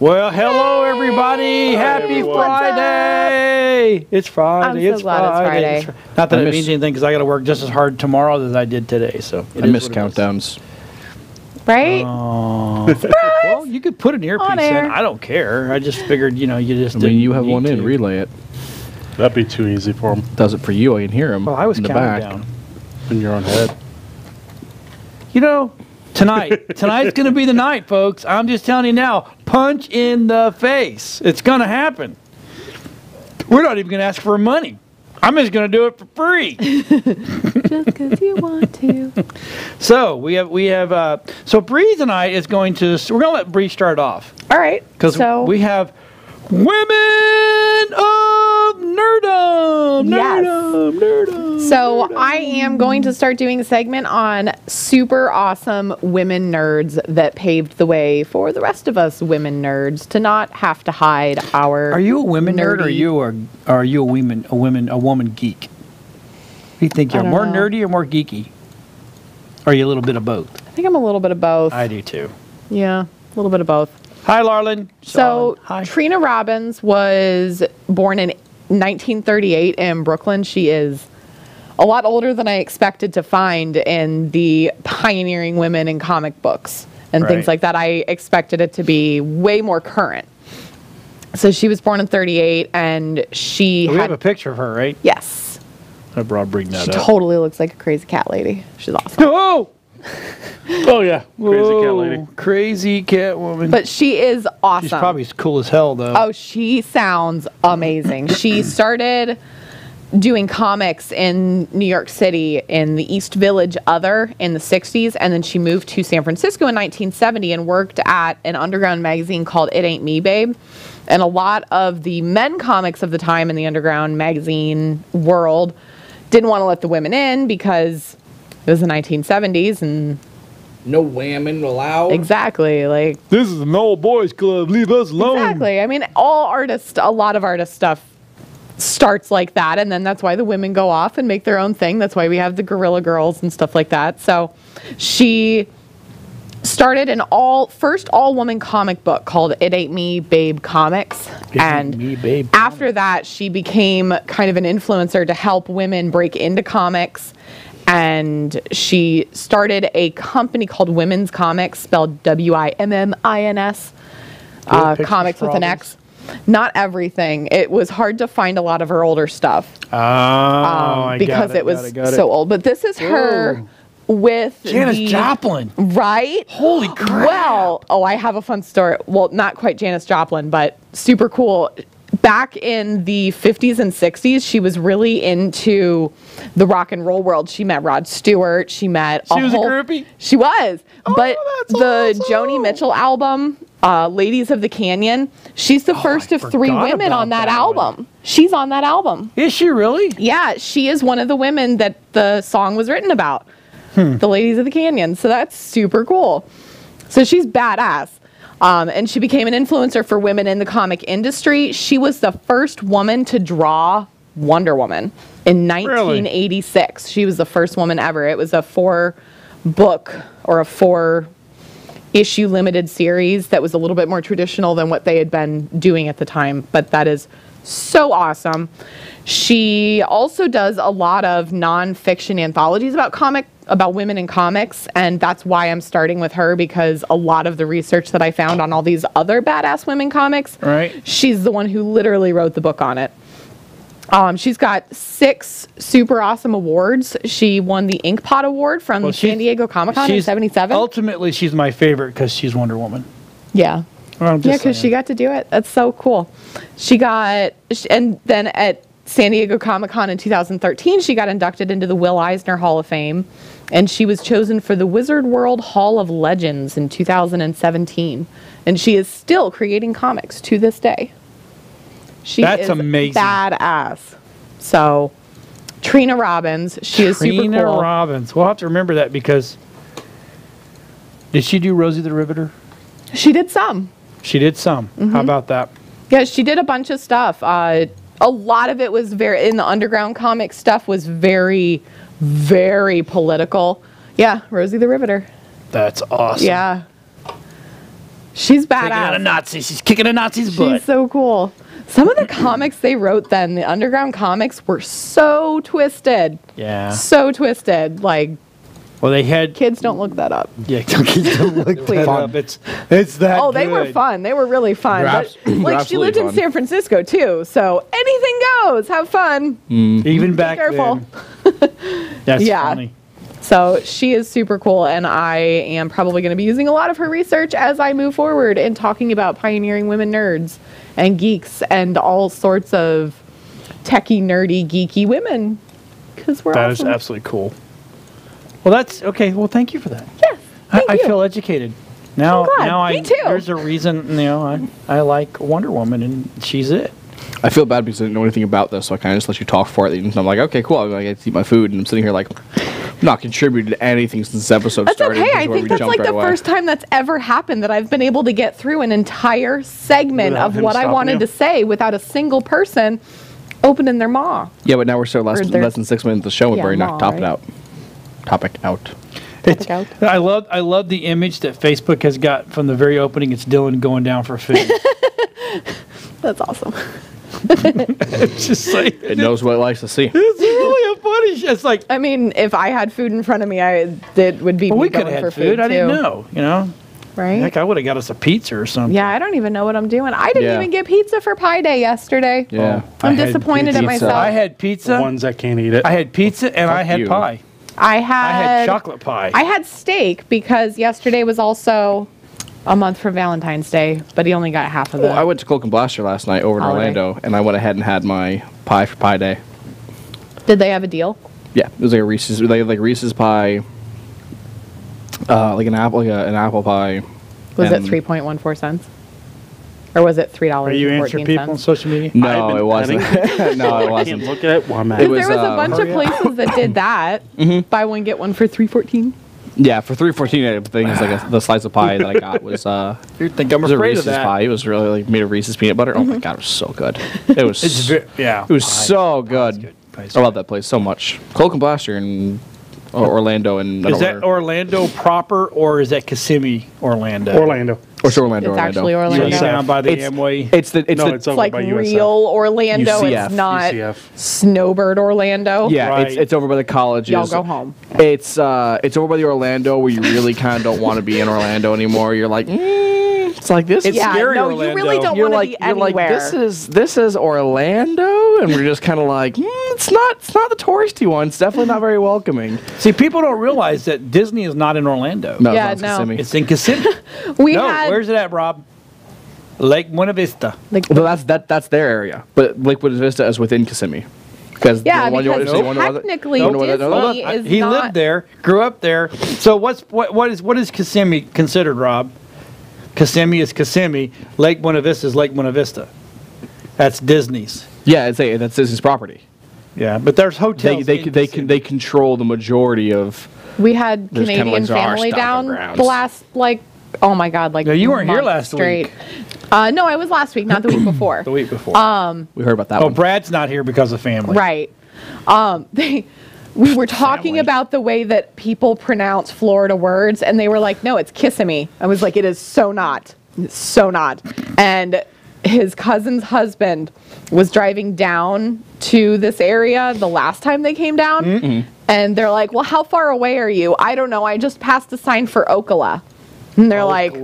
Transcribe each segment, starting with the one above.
Well, hello everybody. Happy Friday. It's Friday. I'm so glad it's Friday. Not that it means anything because I got to work just as hard tomorrow as I did today. So I miss countdowns. Right? Well, you could put an earpiece in. I don't care. I just figured, you just. I mean, you have one in. Relay it. That'd be too easy for him. Does it for you? I can hear him. Well, I was in the counting back. down. In your own head. Tonight's going to be the night, folks. I'm just telling you now. Punch in the face. It's going to happen. We're not even going to ask for money. I'm just going to do it for free. Just because you want to. So we have. So Bree tonight is going to. We're going to let Bree start off. All right. Because we have women of nerdom. Nerdom. So I am going to start doing a segment on super awesome women nerds that paved the way for the rest of us women nerds to not have to hide our. Are you a women nerd or are you a woman geek? Do you think you're more nerdy or more geeky? Or are you a little bit of both? I think I'm a little bit of both. I do too. Yeah, a little bit of both. Hi, Larlin. So Hi. Trina Robbins was born in 1938 in Brooklyn. She is a lot older than I expected to find in the pioneering women in comic books and things like that. I expected it to be way more current. So she was born in 38 and we have a picture of her, right? Yes. I brought bring that up. She totally looks like a crazy cat lady. She's awesome. Oh! Oh, yeah. Crazy cat lady. Crazy cat woman. But she is awesome. She's probably cool as hell, though. Oh, she sounds amazing. She started doing comics in New York City in the East Village Other in the 60s, and then she moved to San Francisco in 1970 and worked at an underground magazine called It Ain't Me, Babe. And a lot of the men comics of the time in the underground magazine world didn't want to let the women in because it was the 1970s and no women allowed. Exactly. Like, this is an old boys club. Leave us alone. Exactly. I mean, a lot of artist stuff starts like that, and then that's why the women go off and make their own thing. That's why we have the Guerrilla Girls and stuff like that. So she started an first all-woman comic book called It Ain't Me, Babe Comics. After that, she became kind of an influencer to help women break into comics. And she started a company called Women's Comics, spelled WIMMINS, comics with an X. Not everything. It was hard to find a lot of her older stuff. Because it was so old. But this is her with Janis Joplin. Right? Holy crap. Well, I have a fun story. Well, not quite Janis Joplin, but super cool. Back in the 50s and 60s, she was really into the rock and roll world. She met Rod Stewart. She met a groupie? She was. But the Joni Mitchell album, Ladies of the Canyon, she's the first of 3 women on that album. She's on that album. Is she really? Yeah, she is one of the women that the song was written about. The Ladies of the Canyon. So that's super cool. So she's badass. And she became an influencer for women in the comic industry. She was the first woman to draw Wonder Woman in 1986. She was the first woman ever. It was a 4-book or a 4-issue limited series that was a little bit more traditional than what they had been doing at the time. But that is so awesome. She also does a lot of nonfiction anthologies about women in comics, and that's why I'm starting with her, because a lot of the research that I found on all these other badass women comics, she's the one who literally wrote the book on it. She's got 6 super awesome awards. She won the Inkpot Award from San Diego Comic-Con in 77. Ultimately, she's my favorite because she's Wonder Woman. Yeah. Yeah, because she got to do it. That's so cool. And then at San Diego Comic-Con in 2013, she got inducted into the Will Eisner Hall of Fame, and she was chosen for the Wizard World Hall of Legends in 2017. And she is still creating comics to this day. That's amazing. Badass. So, Trina Robbins, she is super cool. Trina Robbins. We'll have to remember that because did she do Rosie the Riveter? She did some. She did some. How about that? Yeah, she did a bunch of stuff. A lot of it was in the underground comic stuff was very, very political. Yeah, Rosie the Riveter. That's awesome. Yeah. She's Taking out a badass. Nazi. She's kicking a Nazi's butt. She's so cool. Some of the comics they wrote then, the underground comics, were so twisted. Yeah. So twisted. Like, Well, they had. kids don't look that up. Yeah, kids don't look Please. that up. It's that. Oh, they were good. fun. They were really fun. They're But, like, she lived in absolutely fun. San Francisco, too. So anything goes. Have fun. Even back careful. then. That's Yeah. funny. So she is super cool, and I am probably going to be using a lot of her research as I move forward in talking about pioneering women nerds and geeks and all sorts of techie, nerdy, geeky women. Because we're That is awesome. absolutely cool. Well, that's okay. Well, thank you for that. Yeah, thank I you. feel educated. Now, I'm glad. now Me too. There's a reason. I like Wonder Woman, and she's it. I feel bad because I didn't know anything about this, so I kind of just let you talk for it. And I'm like, okay, cool. I get to eat my food, and I'm sitting here like, not contributed to anything since this episode That's started. okay. This is I where think we that's jumped like right the away. first time that's ever happened that I've been able to get through an entire segment Without of him what I stopping wanted you? to say without a single person opening their maw. Yeah, but now we're so less Or their- than 6 minutes of the show, and Yeah, we've already knocked ma, topic right? out. Topic out. It's, out. I love the image that Facebook has got from the very opening. It's Dillon going down for food. That's awesome. It's just like It knows what it likes to see. it's really a funny. It's like I mean, if I had food in front of me, it would be well, me we could going have for had food. I didn't too, know. You know, right? heck, I would have got us a pizza or something. Yeah, I don't even know what I'm doing. I didn't Yeah. even get pizza for Pie Day yesterday. Yeah. I I'm had disappointed at pizza. myself. I had pizza. The ones that can't eat it. I had pizza and I had you. pie. I I had had chocolate pie. I had steak because yesterday was also a month from Valentine's Day, but he only got half of Well, it. I went to Cloak and Blaster last night over in Holiday. Orlando, and I went ahead and had my pie for Pie Day. Did they have a deal? Yeah, it was like a Reese's. They had like Reese's pie, like an apple pie. Was and- it 3.14 cents? Or was it $3? Are you answering people on social media? No, I've been it wasn't. no, it I wasn't. can't look at it while I'm at It it. was, There was a bunch of hurry up. places that did that. Buy one get one for $3.14. Yeah, for $3.14, I think it's like the slice of pie that I got was You think I'm was a afraid Reese's of that? pie. It was really like made of Reese's peanut butter. Oh my god, it was so good. It was. It's yeah. It was Pie. so good. good. Pie's I love that place so much. Cloak and Blaster in Orlando and Is that Orlando proper or is that Kissimmee, Orlando? Orlando. or it's Orlando? It's actually So Orlando. it's Yeah. down by the It's- Amway. It's the No, the it's over Like by USF. real Orlando. UCF. It's not UCF. Snowbird Orlando. yeah. Right. It's over by the colleges. Y'all go home. It's over by the Orlando where you really kind of don't want to be in Orlando anymore. You're like, it's like this. It's Yeah, scary, no, you Orlando. really don't You're want to like be you're like anywhere. this is Orlando, and we're just kind of like it's not the touristy one. It's definitely not very welcoming. See, people don't realize that Disney is not in Orlando. No, Yeah, it's not no. Kissimmee. It's in Kissimmee. we No, had where's it at, Rob? Lake Buena Vista. like Well, that's their area, but Lakewood Vista is within Kissimmee. Because yeah, because technically Disney is He not. lived there, grew up there. So what is Kissimmee considered, Rob? Kissimmee is Kissimmee. Lake Buena Vista is Lake Buena Vista. That's Disney's. Yeah, that's Disney's property. Yeah, but there's hotels. in Kissimmee. They control the majority of. We had There's kinda Canadian like our family stomping down grounds. the last oh my god, like No, you weren't here month last straight. week. No, I was last week, not the week before. The week before. We heard about that oh, one. Brad's not here because of family. Right. We were talking Family. about the way that people pronounce Florida words, and they were like, no, it's Kissimmee. I was like, it is so not. It's so not. And his cousin's husband was driving down to this area the last time they came down, and they're like, well, how far away are you? I don't know. I just passed a sign for Ocala. And they're like,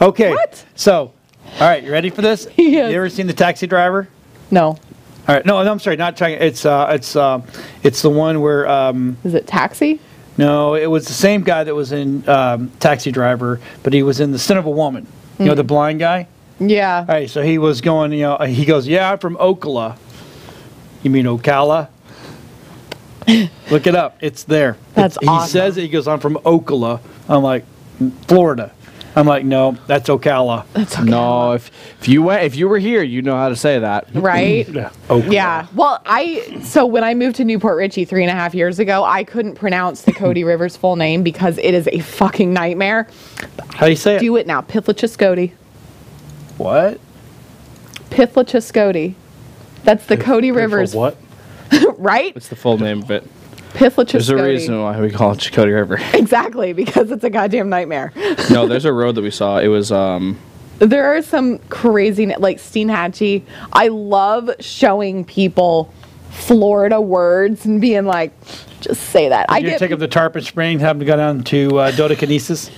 Okay. What? So, all right, you ready for this? Yes. You ever seen The Taxi Driver? no. All right. No, I'm sorry. Not trying. It's the one where Is it Taxi? no, it was the same guy that was in Taxi Driver, but he was in The Sin of a Woman. You know, the blind guy. Yeah. All right. So he was going. You know, he goes, "Yeah, I'm from Ocala." You mean Ocala? Look it up. It's there. That's He awesome. says it. He goes, "I'm from Ocala." I'm like, Florida. I'm like, no, that's Ocala. That's okay. No, if you were here, you know how to say that. Right? Yeah. Yeah. Well, so when I moved to Newport Richey 3.5 years ago, I couldn't pronounce the Cody Rivers full name because it is a fucking nightmare. How do you say it? Do it now. Pithlachescody. What? Pithlachescody. That's the Cody Rivers, For what? right? What's the full name of it? There's a reason why we call it Chakotay River. Exactly, because it's a goddamn nightmare. No, there's a road that we saw. It was There are some crazy, like Steenhatchee. I love showing people Florida words and being like, just say that. I get take up the Tarpon Springs, have them go down to Dodecanesis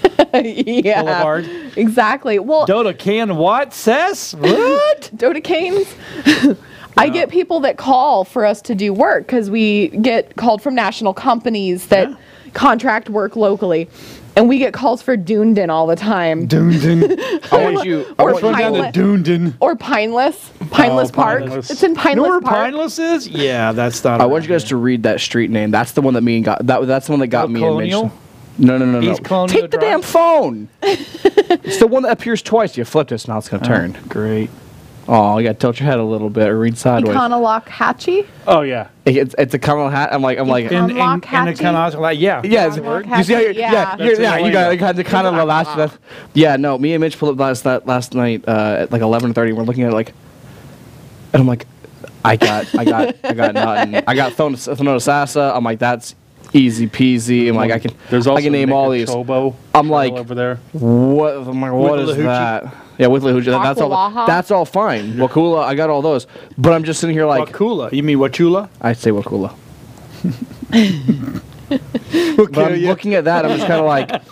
yeah, Boulevard. Exactly. Well, Dodecan what? Says? What? Dodecanes. I get people that call for us to do work because we get called from national companies that contract work locally. And we get calls for Dunedin all the time. Dunedin. I want you. Or down to Dunedin. Or Pineless. Pineless Park. Pineless. It's in Pineless You know where Park. Pineless is? Yeah, that's not. I want you guys to read that street name. That's the one that me and got. That's the one that got me Colonial? and Mitch. No. East Colonial Take the Drive? damn phone. It's the one that appears twice. You flipped it, now it's gonna turn. Great. Oh, you gotta tilt your head a little bit or read sideways. Econolochatchee? Oh yeah. It's a common hat. I'm like. And kind of like yeah. Yeah, Econolochatchee, you see how you're, yeah. you got the kind of the last stuff. Yeah, no, me and Mitch pulled up last night at like 11:30. We're looking at it like, and I'm like, I got nothing. I got Thonosassa. I'm like, that's easy peasy. I'm like, There's also I can name all these. Chobo I'm like, over there. what? I'm like, what is Withlahoochee. that? Yeah, Withlahoochee. That's all fine. Wakula, I got all those. But I'm just sitting here like, Wakula. You mean Wachula? I say Wakula. But I'm looking at that. I'm just kind of like.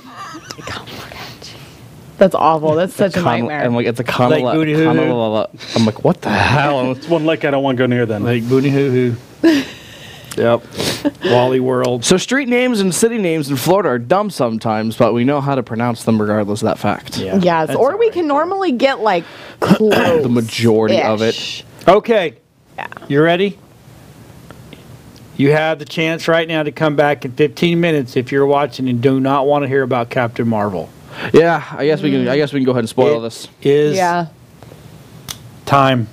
That's awful. That's such a nightmare. And like it's a Like Booty Hoo Hoo. I'm like, what the hell? It's one lake I don't want to go near then. Like Booty Hoo Hoo. Yep. Wally World. So street names and city names in Florida are dumb sometimes, but we know how to pronounce them regardless of that fact. Yeah. Yes, that's or all we right. can normally get like close. The majority of it. Okay. Yeah. You ready? You have the chance right now to come back in 15 minutes if you're watching and do not want to hear about Captain Marvel. Yeah, I guess we can. I guess we can go ahead and spoil this. Is Yeah. time.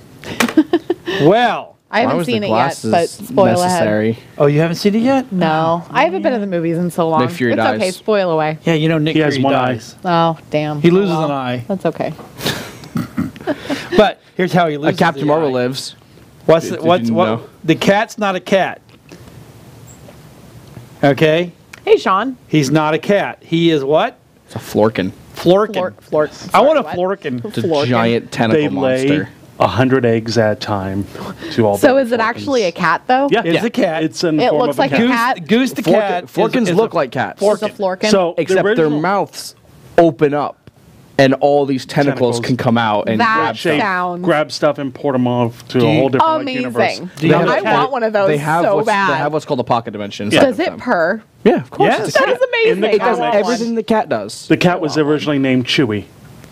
Well. I Why haven't was the seen it yet, glasses but spoil necessary? Oh, you haven't seen it yet? No, I haven't been to the movies in so long. Nick Fury it's dies. okay, spoil away. Yeah, you know Nick He has Fury one dies. Oh, damn. He loses Oh, well. an eye. That's okay. But here's how he loses Captain the Marvel eye. lives. What's Did what? you know? The cat's not a cat. Okay, Hey, Sean. he's not a cat. He is what? It's a florkin. Florkin. Flort. I want a Sorry, florkin. It's a Florkin. giant tentacle They monster. lay 100 eggs at a time to all. So the is it Florkins. actually a cat, though? Yeah, It's a cat. It's in It form looks of a like a cat. cat. Goose the cat. Florkins is look a- like cats. It's a florkin. So the Except their original mouths open up, and all these tentacles Tentacles. can come out and That grab shape, stuff. sounds grab stuff and port them off to Do a you- whole different like, universe. Amazing. Do you have a I cat? want one of those They have so what's, bad. They have what's called a pocket dimension. Yeah. Does it purr? Yeah, of course. Yes. It's a That cat. is amazing. In the I It does want everything one. the cat does. The cat was originally named Chewie,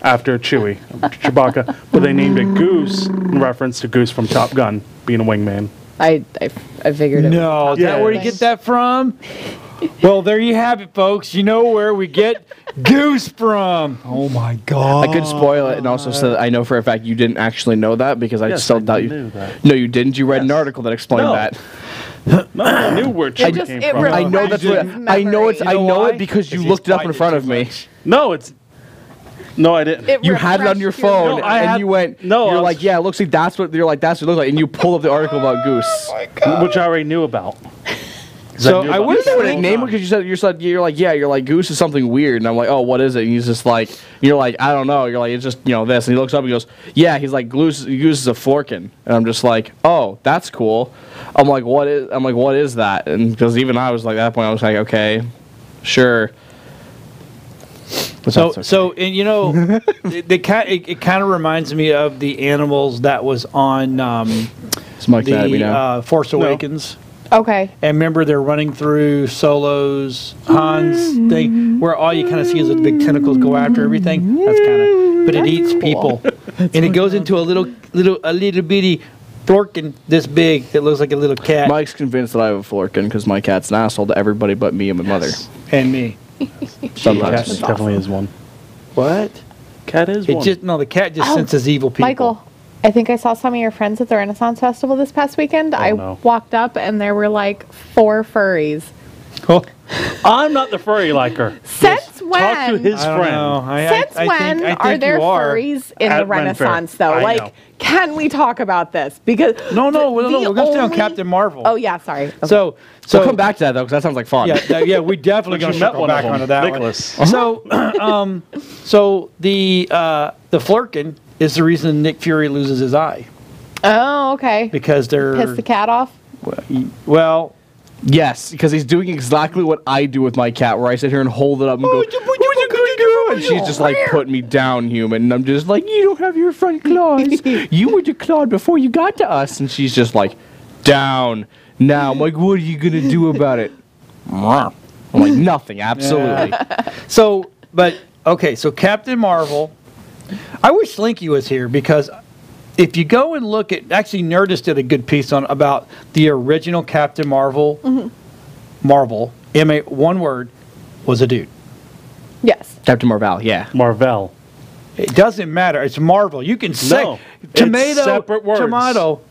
after Chewie, Chewbacca, but they named it Goose in reference to Goose from Top Gun, being a wingman. I figured it. No, is that where you Yes. get that from? Well, there you have it, folks. You know where we get Goose from. Oh my God! I could spoil it and also say that I know for a fact you didn't actually know that because I Yes, still I doubt you. knew that. No, you didn't. You read an Yes. article that explained No. that. No, I knew where Chewie just- came it from. really- I know that's what. Refreshes I know it's. I memory. know why? it because you 'Cause he's looked it up in fighting front too of me. much. No, it's. No, I didn't. It You had it on your refreshed your phone, No, I and had- you went. no, I you're was- like, yeah, it looks like that's what you're like. That's what it looks like, and you pulled up the article about Goose. Which I already knew about. So knew I about wish this You know what the it whole named time. because you're like Goose is something weird, and I'm like, oh, what is it? And he's just like, you're like, I don't know. You're like, it's just this, and he looks up and he goes, yeah. He's like, Goose is a florkin, and I'm just like, oh, that's cool. I'm like, what is that? And because even I was like, at that point, I was like, okay, sure. But So, that's okay. so and it kind of reminds me of the animals that was on It's Mike that we know. the Force Awakens. Okay. And remember, they're running through Solo's Han's thing, where all you kind of see is the big tentacles go after everything. That's kind of, but it eats people, and it goes into a little bitty florkin this big that looks like a little cat. Mike's convinced that I have a florkin because my cat's an asshole to everybody but me and my mother. And me. Sometimes. Cat definitely is one. What? Cat is It one. just the cat just Oh, senses evil people. Michael, I think I saw some of your friends at the Renaissance Festival this past weekend. I no. walked up and there were like 4 furries. Oh, I'm not the furry liker. Since when? Talk to his I don't friend. know. Since when are there furries in At the Ren Fair. Renaissance, though? I Like, know. can we talk about this? Because No, we're going to stay on only- Captain Marvel. Oh yeah, sorry. Okay. So We'll come back to that though, because that sounds like fun. yeah, we definitely But going you to met circle one of back them, onto that Nicholas. one. So the Flurkin is the reason Nick Fury loses his eye Oh, okay. because they're Piss the cat off. well. Yes, because he's doing exactly what I do with my cat, where I sit here and hold it up and go, and she's just like, put me down, human. And I'm just like, you don't have your front claws. You were declawed before you got to us. And she's just like, down. Now, I'm like, what are you going to do about it? I'm like, nothing, absolutely. So Captain Marvel. I wish Slinky was here because if you go and look at, actually Nerdist did a good piece on about the original Captain Marvel. Marvel, one word, was a dude. Yes. Captain Marvel, yeah. Marvel. It doesn't matter. It's Marvel. You can say No, it's tomato. separate words. Tomato.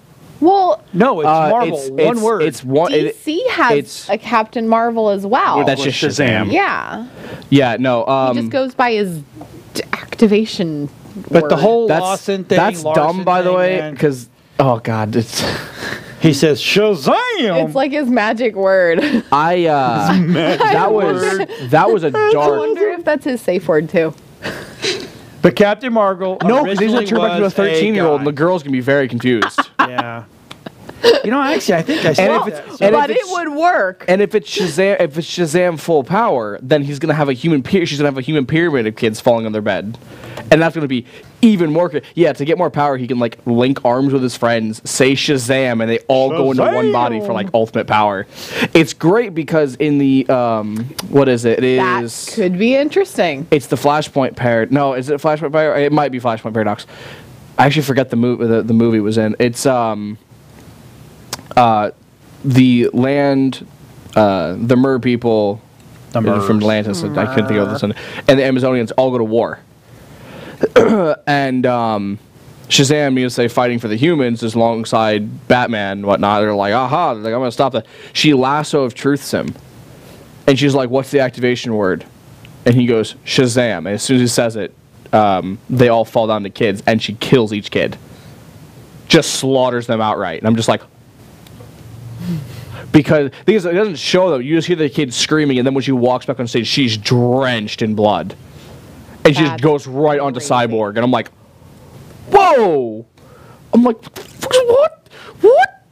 Well, No, it's Marvel. One word. It's one. DC has a Captain Marvel as well. That's just Shazam. Yeah. Yeah, no. He just goes by his activation. But the word. whole Lawson thing. That's dumb, Larson by the thing, way, man. because oh god, it's he says Shazam. It's like his magic word. that was a I dark. wonder if that's his safe word too. But Captain Marvel. No, because he's originally gonna turn back into a was 13-year-old, and the guy. girl's gonna be very confused. Yeah. You know, actually, I think I saw if that. it's- So- and if But it it's- would work. And if it's Shazam full power, then he's gonna have a human. She's gonna have a human pyramid of kids falling on their bed, and that's gonna be even more. Yeah, to get more power, he can like link arms with his friends, say Shazam, and they all go into one body for like ultimate power. It's great because in the what is it? It That is. could be interesting. It's the Flashpoint Paradox. No, is it Flashpoint Paradox? It might be Flashpoint Paradox. I actually forget the movie was in. It's the land, the Mer people from Atlantis. I couldn't think of this one. And the Amazonians all go to war. And Shazam, you say, fighting for the humans is alongside Batman and whatnot. They're like, aha, they're like, I'm going to stop that. She lasso of truths him. And she's like, what's the activation word? And he goes, Shazam. And as soon as he says it, they all fall down to kids, and she kills each kid. Just slaughters them outright. And I'm just like, because it doesn't show them. You just hear the kid screaming, and then when she walks back on stage, she's drenched in blood. And she just That's goes right onto crazy. Cyborg. And I'm like, whoa! I'm like, what? What?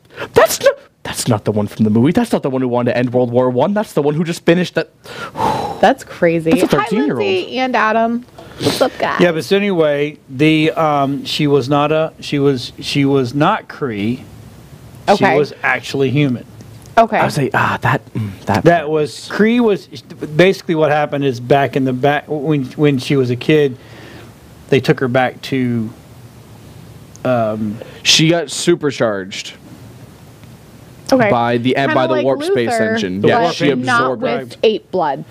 That's not the one from the movie. That's not the one who wanted to end World War I. That's the one who just finished that. That's crazy. That's a Hi, 13-year-old. Lindsay and Adam. What's up, guys? Yeah, but so anyway, she was not Kree. Okay. She was actually human. Okay. I was like, That was Kree was basically what happened is back in the back when she was a kid, they took her back to. She got supercharged Okay. by the Kinda by the like warp space Luther, engine. The Yeah, warp she engine. not absorbed. with ape blood.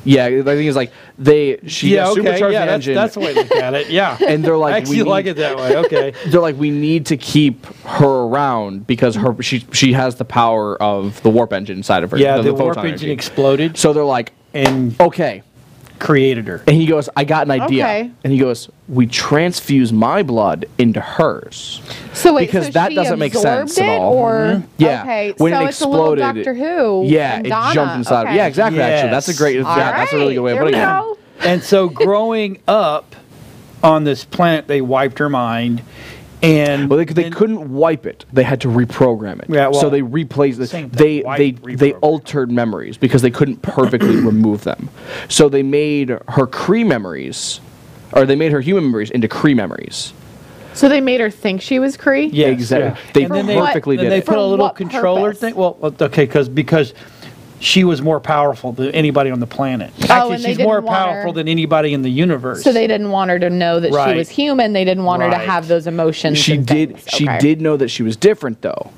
Yeah, the thing is like she got supercharged the engine. that's the way to look at it. Yeah, And they're like, I actually we like need- it that way. Okay. They're like, we need to keep her around because she has the power of the warp engine inside of her. Yeah, the warp photon engine energy. exploded So they're like, and okay. created her. And he goes, I got an idea. Okay. And he goes, we transfuse my blood into hers. So wait, Because so that she doesn't make absorbed sense at it, all. Or Yeah. okay, When so it it's a little exploded, Doctor Who. Yeah, and it Donna. jumped inside. Okay. Yeah, exactly. Actually, that's a Yes. great. All That's a really good way of right, putting there it. we go. And so growing up on this planet, they wiped her mind, and Well, they couldn't wipe it. They had to reprogram it. Yeah, well, so they replaced it. same thing. Wipe, They reprogram. altered memories because they couldn't perfectly remove them. So they made her Kree memories, or they made her human memories into Kree memories. So they made her think she was Kree. Yes, Exactly. yeah. They And then perfectly then did they it. put a For little what controller purpose? thing. Well, okay, because she was more powerful than anybody on the planet. Actually, and they she's didn't more want her- powerful than anybody in the universe. So they didn't want her to know that Right. she was human. They didn't want her to Right. have those emotions. She and did. things. She Okay. did know that she was different though.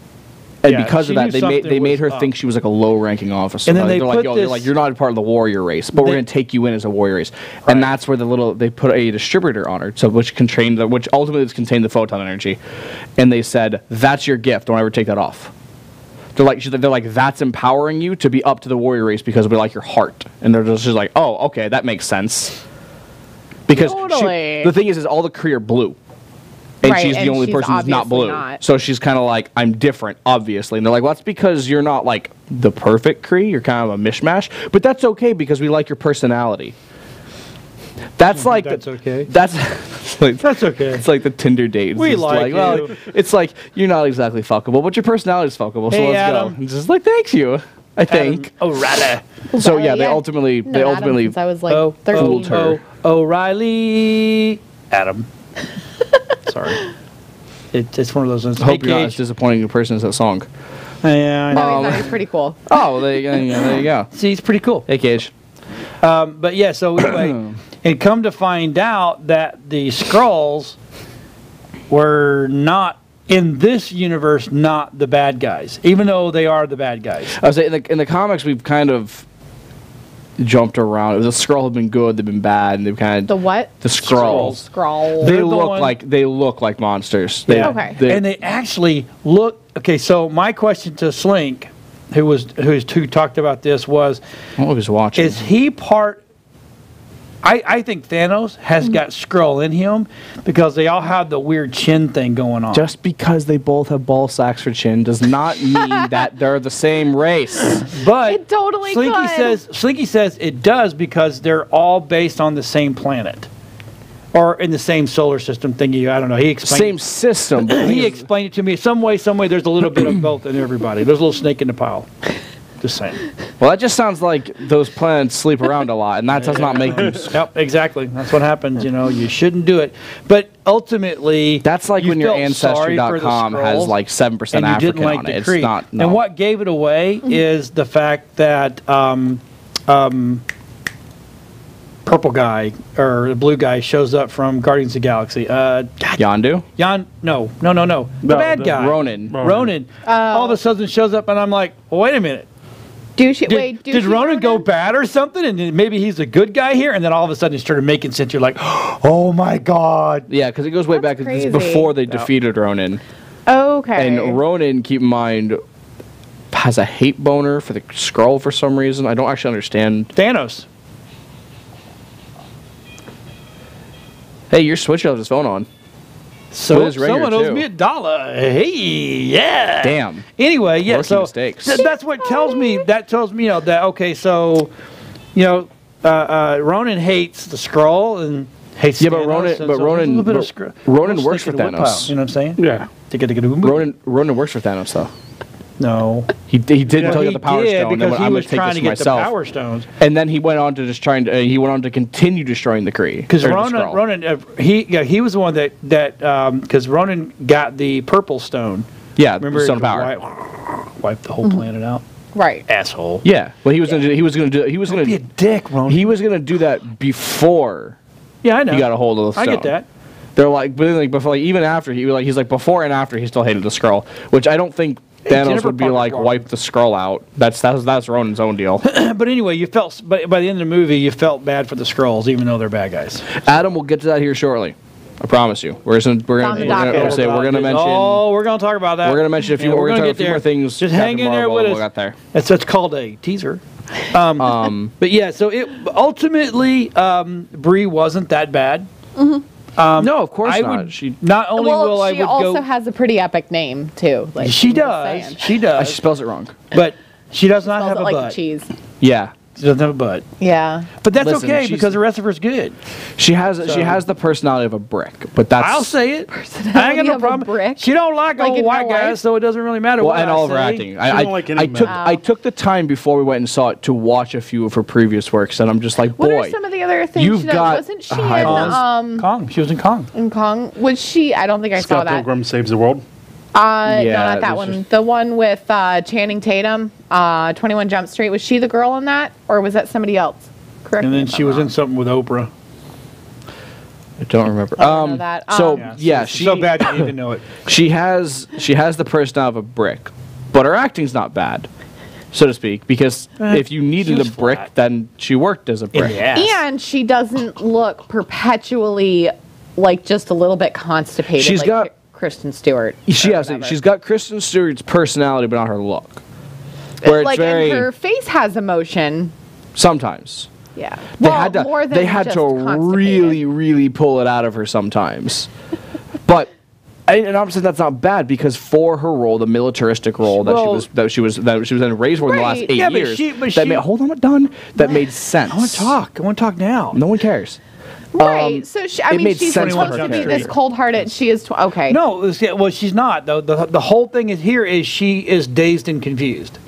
And Yeah, because she of that, knew they something made her was think up. she was like a low-ranking officer. And then Like, they they're like, put yo, this- you're not part of the warrior race, but we're They- gonna take you in as a warrior race. And that's where they put a distributor on her, so which ultimately contained the photon energy. And they said, that's your gift. Don't ever take that off. They're like, that's empowering you to be up to the warrior race because we like your heart. And they're just like, oh, okay, that makes sense. Because Totally. the thing is all the Kree are blue. And Right, she's the and only she's person who's not obviously blue. not. So she's kind of like, I'm different, obviously. And they're like, well, that's because you're not like the perfect Kree. You're kind of a mishmash. But that's okay because we like your personality. That's like That's okay. That's like, That's okay. It's like the Tinder date. It's We just like well, you. it's like you're not exactly fuckable, but your personality is fuckable. So Hey, let's Adam. go. It's just like thank you. I think. O'Reilly. So yeah, they Yeah. ultimately Known Adam since I was like 13. fooled her. O'Reilly. Adam. Sorry. It's one of those ones. I hope you're not as disappointing a person as that song. Yeah, I know. No, he's pretty cool. Oh, well, there you go. Yeah, there you go. See, he's pretty cool. Hey, Cage. But yeah, so anyway, and come to find out that the Skrulls were not in this universe, not the bad guys, even though they are the bad guys. I was saying in the comics we've kind of jumped around. The Skrull have been good, they've been bad, and they've kind of The what? the Skrulls. Scroll. They They're the look one- they look like monsters. They, Yeah. Okay. And they actually look okay. So my question to Slink, who talked about this, was: I was watching. is he part? I think Thanos has got Skrull in him because they all have the weird chin thing going on. Just because they both have ball sacks for chin does not mean that they're the same race. But It totally could. Slinky says it does because they're all based on the same planet. Or in the same solar system thingy. I don't know. He explained Same system. But he explained it to me. Some way, there's a little bit of both in everybody. There's a little snake in the pile. Just saying. Well, that just sounds like those planets sleep around a lot, and that does not make them. Yep, exactly. That's what happens. You shouldn't do it. But ultimately, That's like you when your felt sorry for the Ancestry.com has Skrulls, like 7% and you African didn't like on the it. It's Kree. not. No. And what gave it away is the fact that purple guy or the blue guy shows up from Guardians of the Galaxy. Yondu? No. The No, bad the- guy. Ronan. Ronan. All of a sudden shows up, and I'm like, well, wait a minute. Did Ronan go bad or something? And then maybe he's a good guy here, and then all of a sudden he started making sense. You're like, oh my god. Yeah, because it goes way back. It's crazy. before they defeated Ronan. Okay. And Ronan, keep in mind, has a hate boner for the Skrull for some reason. I don't actually understand. Thanos. Hey, your Switch has his phone on. So With his ringer, someone owes too. me $1. Hey, yeah. Damn. Anyway, yeah. Rookie So mistakes. that's what tells me. That tells me, that okay. So, Ronan hates the Skrull and hates. Yeah, but Thanos, Ronan- and but so Ronan- there's a little bit of but Skrull- Ronan little works snake for in the woodpile, Thanos. You know what I'm saying? Yeah. Ronan works for Thanos, though. No. He did until he He got the Power did Stone. And because then he I'm was going to take trying this to for get myself. the Power Stones. And then he went on to just he went on to continue destroying the Kree. Because or the Ronan, Skrull. he was the one that because Ronan got the Purple Stone. Yeah, Remember, Stone it of Power. Wiped the whole planet out. right. Asshole. Yeah, well, he was going to Be a dick, Ronan. he was going to do that before Yeah, I know. he got a hold of the I stone. get that. They're like, but then, like before, like even after he's like before and after he still hated the Skrull, which I don't think Thanos Jennifer would be Parker's like wrong. wipe the Skrull out. That's Ronan's own deal. But anyway, but by the end of the movie, you felt bad for the Skrulls, even though they're bad guys. Adam, we'll get to that here shortly. I promise you. We're On the docket. gonna mention. Oh, we're gonna talk about that. We're gonna mention a few. Yeah, we're gonna talk get a few there. more things. Just Captain hang in there Marvel, with we'll us. get there. That's called a teaser. But yeah, so it ultimately Bree wasn't that bad. No, of course I not. would She not only will I she would also go. has a pretty epic name too. Like She I'm just does. saying. She does. she spells it wrong. But she does not Spells have it a like butt. cheese. Yeah, She doesn't have a butt. Yeah. But that's Listen, okay she's- because the rest of her's good. she has the personality of a brick, but that's I'll say it. I ain't got Personality no of a problem. brick? She don't like Like old in white real guys, life? so it doesn't really matter well, what and I all of her say. acting. don't like any men. I took the time before we went and saw it to watch a few of her previous works, and I'm just like, What boy, are some of the other things you've she done? got Wasn't she a high in Kong. She was in Kong. Kong? Was she? I don't think I saw Scott that. Pilgrim Saves the World. No, Yeah, not that there's one. just- The one with Channing Tatum, 21 Jump Street. Was she the girl in that, or was that somebody else? Correct. And me then if she I'm was wrong. in something with Oprah. I don't remember. I don't know that. So Yeah, yeah, It's so bad you need to know it. she has the personality of a brick, but her acting's not bad, so to speak. Because if you needed a was brick, flat. then she worked as a brick. And she doesn't look perpetually like just a little bit constipated. She's like got- Kristen Stewart. She or has. whatever. She's got Kristen Stewart's personality, but not her look. Where it's like, very and her face has emotion. sometimes. Yeah. They Well, had to more than they had just to constipated. really pull it out of her sometimes. But and I'm saying that's not bad because for her role, the militaristic role that she was then raised for in the last Right. 8 Yeah, but years. she- Hold on, I'm not done. That made sense. I want to talk. I want to talk now. No one cares. Right. So it made she's sense supposed for to her be this character. cold-hearted. She is okay. No, well, she's not. The whole thing is here is she is dazed and confused.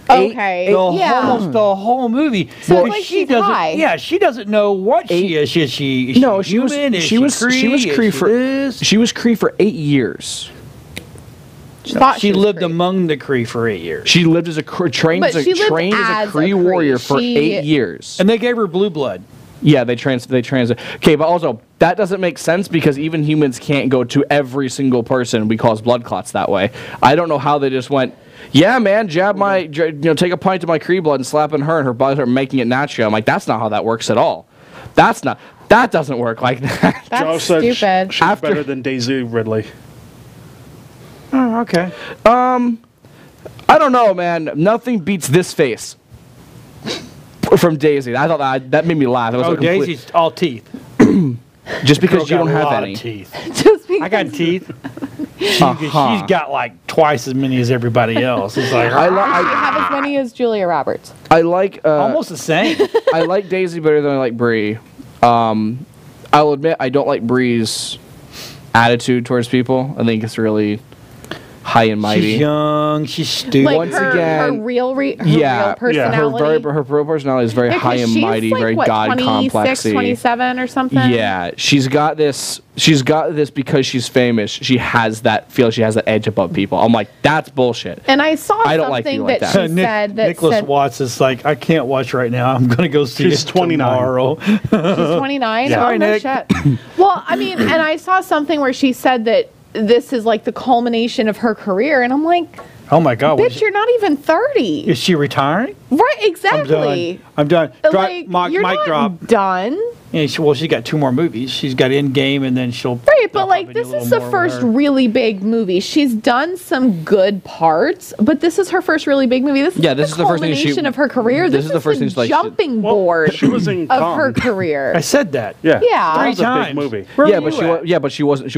Okay. Almost the whole movie. So it's Because like she she's doesn't. high. Yeah, she doesn't know what she is. Is she No, she was human? Is she was Cree? she was Is Cree she for this? she was Cree for 8 years. Thought She was lived Cree. among the Cree for 8 years, She lived as a trained But as she a lived trained as as a Cree a Cree. warrior for She- 8 years. and they gave her blue blood. Yeah, they trans. Okay, but also that doesn't make sense because even humans can't go to every single person. We cause blood clots that way. I don't know how they just went. Yeah, man, take a pint of my Cree blood and slap in her, and her body are making it natural. I'm like, that's not how that works at all. That doesn't work like that. That's Joe said stupid. she's After- better than Daisy Ridley. Oh, okay. I don't know, man. Nothing beats this face from Daisy. I thought that made me laugh. It was Oh, a complete- Daisy's all teeth. just because Girl you don't got a have lot any. of teeth. Just because I got teeth. She's Uh-huh. got like twice as many as everybody else. It's like I I have as many as Julia Roberts. like almost the same. I like Daisy better than I like Bree. I'll admit I don't like Bree's attitude towards people. I think it's really high and mighty. She's young. She's stupid. Like Once her again, real real her personality. her real personality is very Because high and she's mighty, like, very what, god 26, complexy. 27 or something. Yeah, she's got this because she's famous. She has that edge above people. I'm like, that's bullshit. And I saw I don't like something you like that that. she said that Nicholas said Watts is like, I can't watch right now. I'm going to go see She's it 29. tomorrow. she's 29. Yeah. Oh, Sorry, no Nick. shit. Well, I mean, and I saw something where she said that this is like the culmination of her career, and I'm like, Oh my God. bitch, you're not even 30. Is she retiring? Right, exactly. I'm done. Like, you're Mic not drop. done. Yeah, she's got 2 more movies. She's got End Game, and then she'll. Right, but they'll like probably do this a is little the more with first her. really big movie. She's done some good parts, but this is her first really big movie. This is This is the first thing she. culmination of her career. This is the first thing she, like, jumping Well, board she was in of her Kong. career. I said that. Yeah. Yeah. That 3 was a times. big movie. Where Yeah, were you at? but she wasn't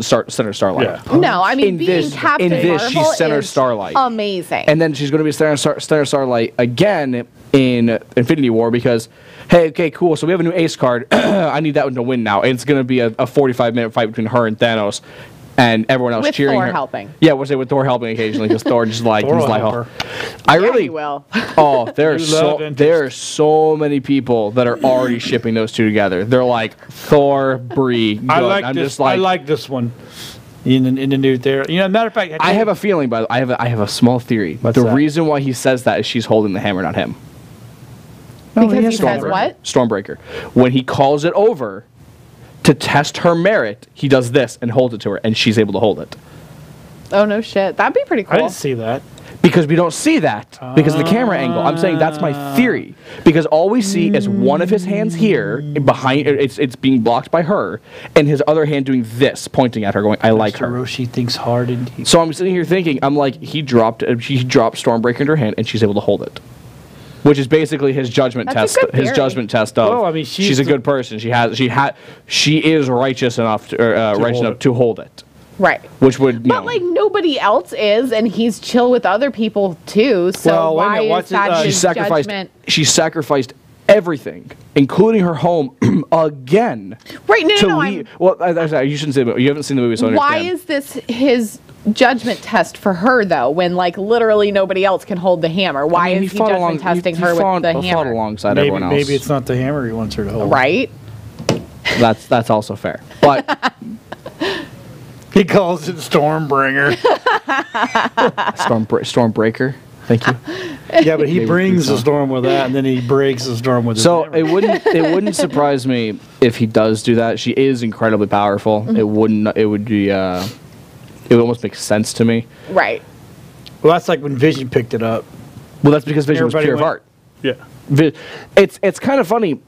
center starlight. Yeah. No, I mean In being this- Captain in this, Marvel she's center is Starlight. amazing. And then she's going to be center starlight again in Infinity War because, hey, okay, cool. So we have a new ace card. I need that one to win now. And it's going to be a 45-minute fight between her and Thanos, and everyone else With cheering Thor her. helping. Yeah, we'll say with Thor helping occasionally because Thor just like Thor he's will like, help oh. her. I Yeah, really he will. Oh, there are You love interest. there are so many people that are already shipping those two together. They're like Thor, Bree. I good. like I'm this. just like I like this one. In the new there. Matter of fact, I have a feeling, but I have a small theory. What's the that? reason why he says that is she's holding the hammer, not him. Because he has says Stormbreaker. what? Stormbreaker. When he calls it over to test her merit, he does this and holds it to her, and she's able to hold it. Oh no shit. That'd be pretty I cool. didn't see that. Because we don't see that because of the camera angle. I'm saying that's my theory. Because all we see is one of his hands here behind. It's being blocked by her, and his other hand doing this, pointing at her, going, "I like her." Hiroshi thinks hard and deep. So I'm sitting here thinking, I'm like, he dropped Stormbreaker into her hand, and she's able to hold it, which is basically his judgment That's a test. good His theory. judgment test of. Well, I mean, she's a good person. She is righteous enough to hold it, Right. which would. But like nobody else is, and he's chill with other people too. So Well, wait a why minute, is what's that it, she his sacrificed. judgment? She sacrificed everything, including her home, again. Right? No, to no, leave. Well, you shouldn't say that. You haven't seen the movie, so I Why understand. is this his judgment test for her though? When like literally nobody else can hold the hammer. Why is he judgment testing her with the fought hammer? alongside Maybe, everyone else. maybe it's not the hammer he wants her to hold. Right? That's also fair. But He calls it Stormbringer. Stormbreaker. Thank you. Yeah, but he Maybe brings the it's storm with that, and then he breaks the storm with his So hammer. it wouldn't surprise me if he does do that. She is incredibly powerful. Mm-hmm. It would almost make sense to me. Right. Well, that's like when Vision picked it up. Well, that's because Vision was Everybody pure of went- art. Yeah. It's kind of funny.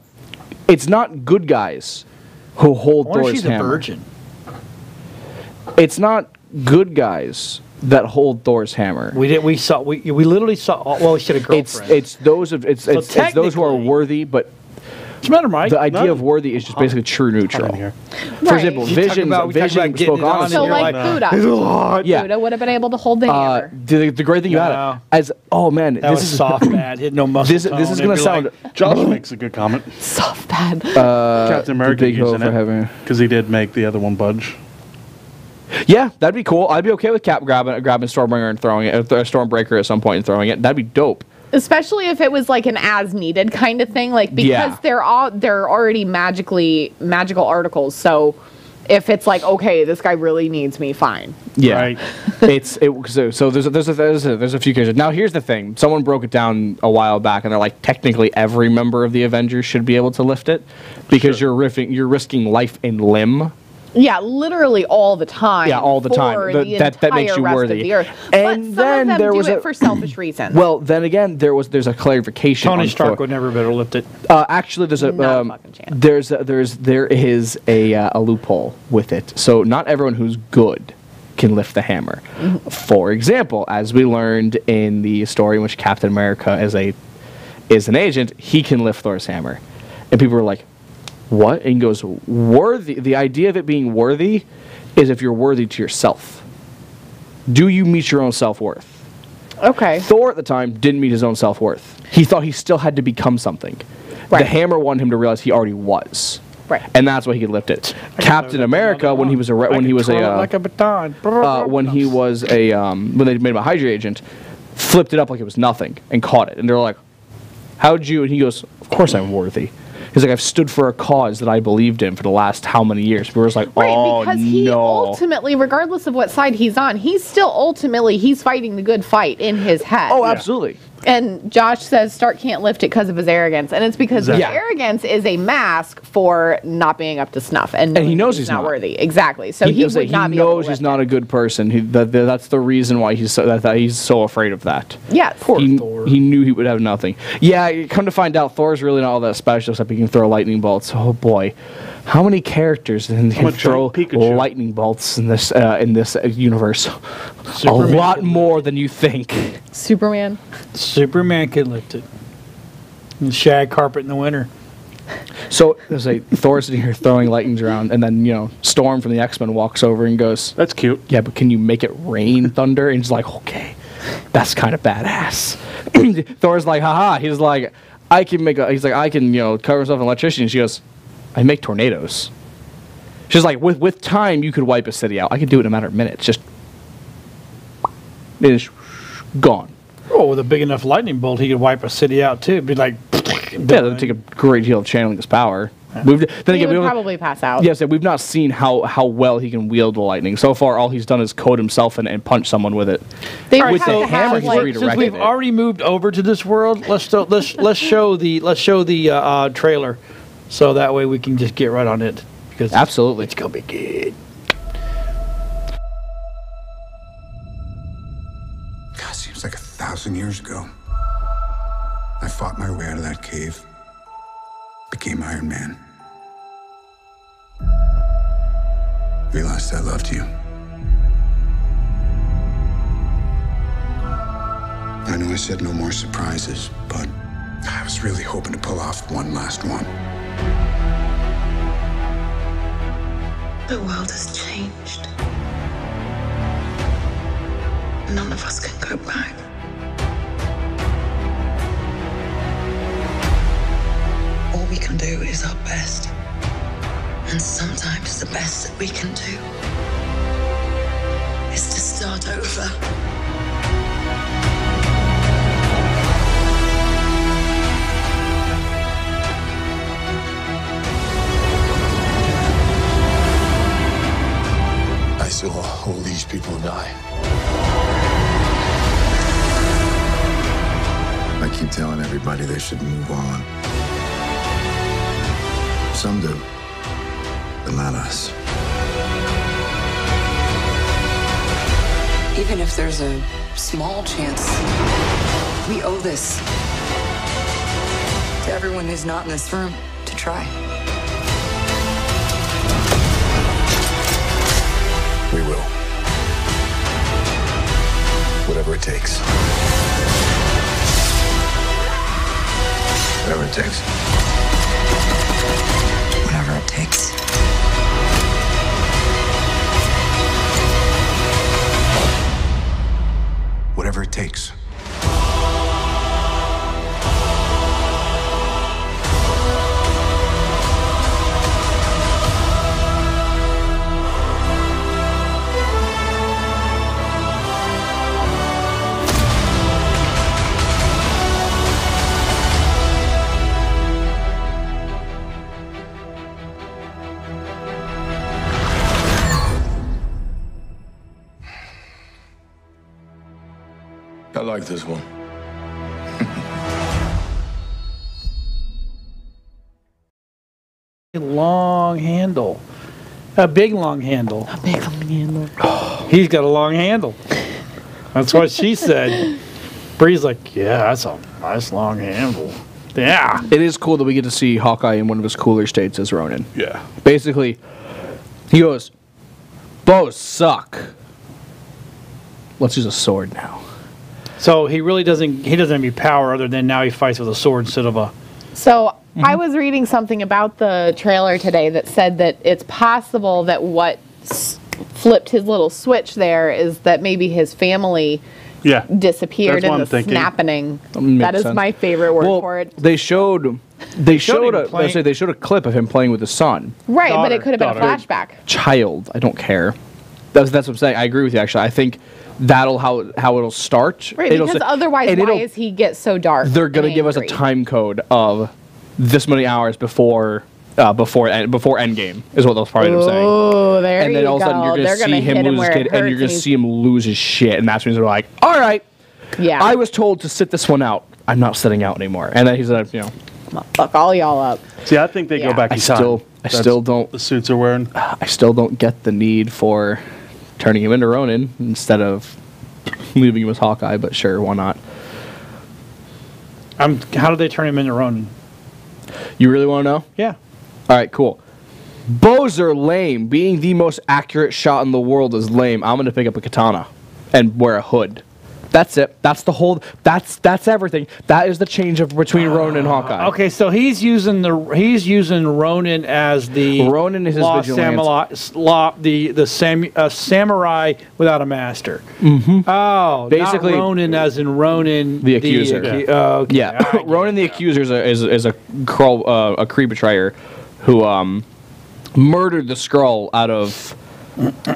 It's not good guys who hold I wonder if Thor's she's a hammer. virgin. It's not good guys that hold Thor's hammer. We literally saw. Well, we should have girlfriend. It's those who are worthy, but what's the matter, Mike? the idea of worthy is just basically true neutral. For example, Vision spoke honestly. So like Buddha. Buddha would have been able to hold the hammer. The great thing about it, as that this is soft bad, hit no muscle. This is going to sound. Josh makes a good comment. Soft bad. Captain America using it because he did make the other one budge. Yeah, that'd be cool. I'd be okay with Cap grabbing Stormbringer and throwing it, Stormbreaker at some point and throwing it. That'd be dope. Especially if it was like an as needed kind of thing, like because they're already magical articles. So if it's like, okay, this guy really needs me, fine. Yeah, right. So there's a few cases. Now here's the thing: someone broke it down a while back, and they're like, technically every member of the Avengers should be able to lift it because you're risking life and limb. Yeah, literally all the time. Yeah, all the time. That makes you worthy. And then there was for selfish reasons. Well, then again, there's a clarification. Tony Stark would never be able to lift it. Actually, there's there is a loophole with it. So not everyone who's good can lift the hammer. Mm-hmm. For example, as we learned in the story in which Captain America is an agent, he can lift Thor's hammer, and people were like, what? And he goes, worthy. The idea of it being worthy is if you're worthy to yourself. Do you meet your own self-worth? Okay. Thor at the time didn't meet his own self-worth. He thought he still had to become something. Right. The hammer wanted him to realize he already was. Right. And that's why he could lift it. Captain America, when they made him a Hydra agent, flipped it up like it was nothing and caught it. And they're like, how'd you? And he goes, of course I'm worthy. He's like, I've stood for a cause that I believed in for the last how many years? People were like, oh, because he ultimately, regardless of what side he's on, he's fighting the good fight in his head. Oh, absolutely. And Josh says Stark can't lift it because of his arrogance. And it's because his arrogance is a mask for not being up to snuff. And he knows he's not worthy. Exactly. So he knows he's not a good person. That's the reason why he's so afraid of that. Yeah. Poor Thor. He knew he would have nothing. Yeah, come to find out, Thor's really not all that special except he can throw lightning bolts. Oh, boy. How many characters can throw lightning bolts in this universe? Superman. A lot more than you think. Superman could lift it. And shag carpet in the winter. So there's Thor sitting here throwing lightnings around, and then Storm from the X-Men walks over and goes, "That's cute." Yeah, but can you make it rain thunder? And he's like, "Okay, that's kind of badass." Thor's like, "Haha!" He's like, "I can cover myself in electricity." And she goes, I make tornadoes. She's like, with time, you could wipe a city out. I could do it in a matter of minutes. Just, it's gone. Oh, with a big enough lightning bolt, he could wipe a city out too. It'd be like, yeah, that would take a great deal of channeling his power. Yeah. He would probably pass out. Yes, we've not seen how well he can wield the lightning. So far, all he's done is coat himself and punch someone with it. With the hammer, since we've already moved over to this world, let's show the trailer. So that way we can just get right on it. Because absolutely. It's going to be good. God, seems like 1,000 years ago. I fought my way out of that cave. Became Iron Man. Realized I loved you. I know I said no more surprises, but I was really hoping to pull off one last one. The world has changed. None of us can go back. All we can do is our best. And sometimes the best that we can do is to start over. I saw all these people die. I keep telling everybody they should move on. Some do, but not us. Even if there's a small chance, we owe this to everyone who's not in this room to try. We will. Whatever it takes. Whatever it takes. Whatever it takes. Whatever it takes. I like this one. Long handle. A big long handle. Big long handle. He's got a long handle. That's what she said. Bree's like, yeah, that's a nice long handle. Yeah. It is cool that we get to see Hawkeye in one of his cooler states as Ronin. Yeah. Basically, he goes, bows suck. Let's use a sword now. So he really doesn't have any power other than now he fights with a sword instead of a... So I was reading something about the trailer today that said that it's possible that what flipped his little switch there is that maybe his family disappeared in the snapping. That is my favorite word for it. They showed a clip of him playing with his son. Right, but it could have been a flashback. Child, I don't care. That's what I'm saying. I agree with you. Actually, I think that'll how it'll start. Right, because otherwise, why is he get so dark? They're gonna give us a time code of this many hours before End Game is what they'll probably end up saying. Oh, there you go. And then all of a sudden you're gonna see him lose his kid, and you're gonna see him lose his shit, and that's when they're like, "All right, yeah, I was told to sit this one out. I'm not sitting out anymore." And then he's like, "You know, fuck all y'all up." See, I think they go back in time. I still don't. The suits are wearing. I still don't get the need for turning him into Ronin instead of leaving him as Hawkeye, but sure, why not? How did they turn him into Ronin? You really want to know? Yeah. All right, cool. Bows are lame. Being the most accurate shot in the world is lame. I'm going to pick up a katana and wear a hood. That's it. That's the whole. That's everything. That is the change between Ronin and Hawkeye. Okay, so he's using Ronin as the Ronin is his samurai without a master. Mm-hmm. Oh, basically not Ronin as in Ronin the accuser. Okay. Ronin the accuser is a Kree betrayer who murdered the Skrull out of.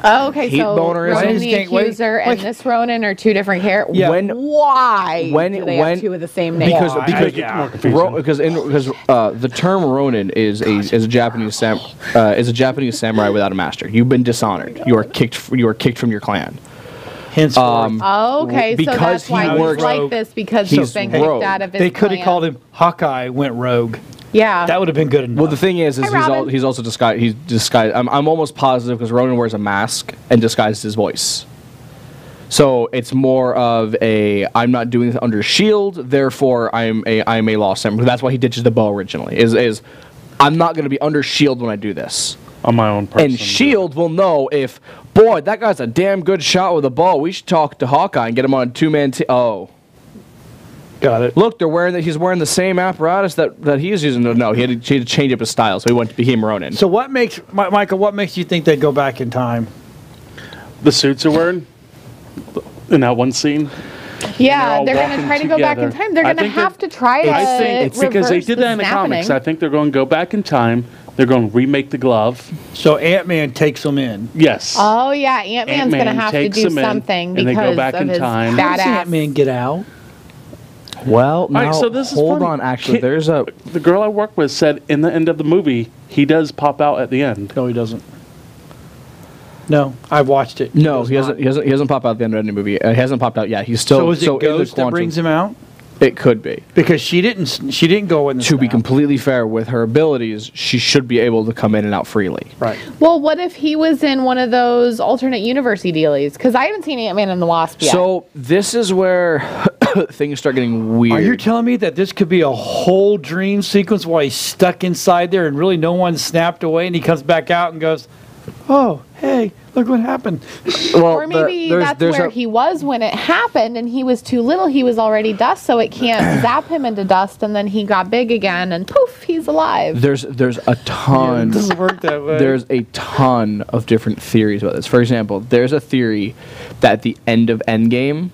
Oh, okay, Heat so bonerism. Ronin the Accuser and this Ronin are two different characters. Yeah. Why do they have two of the same name? Because the term Ronin is a Japanese samurai without a master. You've been dishonored. You are kicked from your clan. Henceforth. Okay, so that's why he's like this because he's been kicked out of his They could have clan. called him Hawkeye went rogue. Yeah, that would have been good enough. Well, the thing is he's also disguised. He's disguised. I'm almost positive because Ronin wears a mask and disguises his voice. So it's more of a I'm not doing this under shield, therefore I'm a lost samurai. That's why he ditches the bow originally. Is I'm not going to be under shield when I do this. On my own person. And shield will know if boy that guy's a damn good shot with a bow. We should talk to Hawkeye and get him on a 2-man team. Oh. Got it. Look, he's wearing the same apparatus that he's using. No, he had to change up his style, so he became Ronin. So what makes Michael? What makes you think they go back in time? The suits are wearing in that one scene. Yeah, they're going to try to go back in time. They're going to have to try to. I think it's because they did that in the comics. I think they're going to go back in time. They're going to remake the glove. So Ant-Man takes them in. Yes. Oh yeah, Ant-Man's going to have to do something because they go back of in his time. badass. How does Ant-Man get out? Well, now, right, so this is hold funny. on. Actually, there's a... The girl I work with said in the end of the movie, he does pop out at the end. No, he doesn't. No, I've watched it. No, he hasn't popped out at the end of any movie. He hasn't popped out yet. He's still... So is it Ghost that brings him out? It could be. Because she didn't go in the To be completely fair, with her abilities, she should be able to come in and out freely. Right. Well, what if he was in one of those alternate universe dealies? Because I haven't seen Ant-Man and the Wasp yet. So this is where things start getting weird. Are you telling me that this could be a whole dream sequence while he's stuck inside there and really no one snapped away and he comes back out and goes, oh, hey, look what happened. Well, Or maybe that's where he was when it happened, and he was too little. He was already dust, so it can't zap him into dust, and then he got big again, and poof, he's alive. There's a ton. It doesn't work that way. There's a ton of different theories about this. For example, there's a theory that at the end of End Game,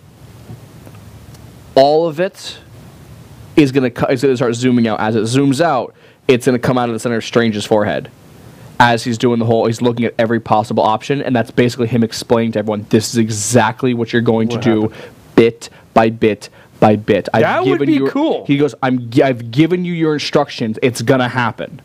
all of it is going to start zooming out. As it zooms out, it's going to come out of the center of Strange's forehead. As he's doing he's looking at every possible option, and that's basically him explaining to everyone, this is exactly what you're going to do, bit by bit by bit. That would be cool. He goes, I've given you your instructions. It's gonna happen.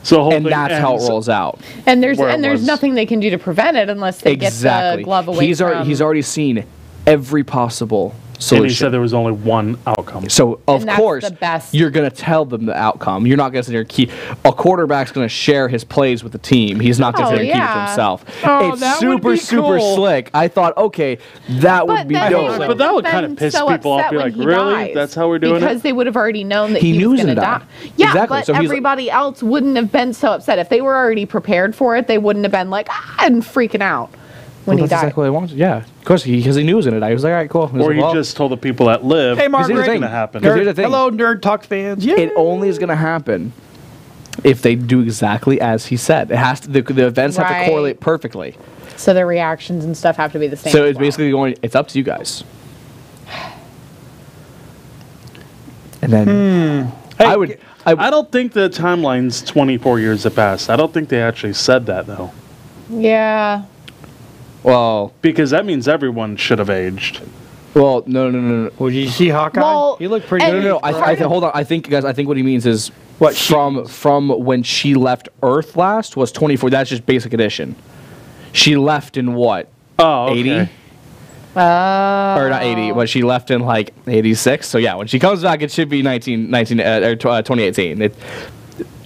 So the whole And thing that's how it ends- rolls out. And there's Where it was. nothing they can do to prevent it unless they get the glove away He's from. he's already seen every possible And solution. he said there was only one outcome. So of And that's course the best. you're gonna tell them the outcome. You're not gonna sit there and keep. A quarterback's gonna share his plays with the team. He's not gonna Oh, sit there and keep it to yeah. himself. Oh, It's that would super be super cool. slick. I thought, okay, that would But be then dope. they wouldn't But that would have kinda been piss so people off, upset be when like, he really? dies. That's how we're doing it? Because they would have already known that He he knew was he was going to gonna die. die. Yeah, Exactly. but So he's like- everybody else wouldn't have been so upset. If they were already prepared for it, they wouldn't have been like, and freaking out when he That's died. exactly what I wanted. Yeah, of course, because he knew he was gonna die. He was like, all right, cool. He was Or like, he well, just told the people that live, Hey, it's Margaret. going to happen. Because here's the thing. Hello, Nerd Talk fans. Yeah. It only is gonna happen if they do exactly as he said. It has to. The events have to Right. correlate perfectly. So their reactions and stuff have to be the same. So as it's well. basically going. It's up to you guys. And then I would. I don't think the timeline's 24 years have passed. I don't think they actually said that, though. Yeah. Well, Because that means everyone should have aged. well, no. Well, did you see Hawkeye? Well, he looked pretty and- good. No, hold on. I think, guys. I think what he means is What she from when she left Earth last was 24. That's just basic addition. She left in what? Oh, okay. 80? Or not 80, but she left in like 86. So yeah, when she comes back, it should be 2018.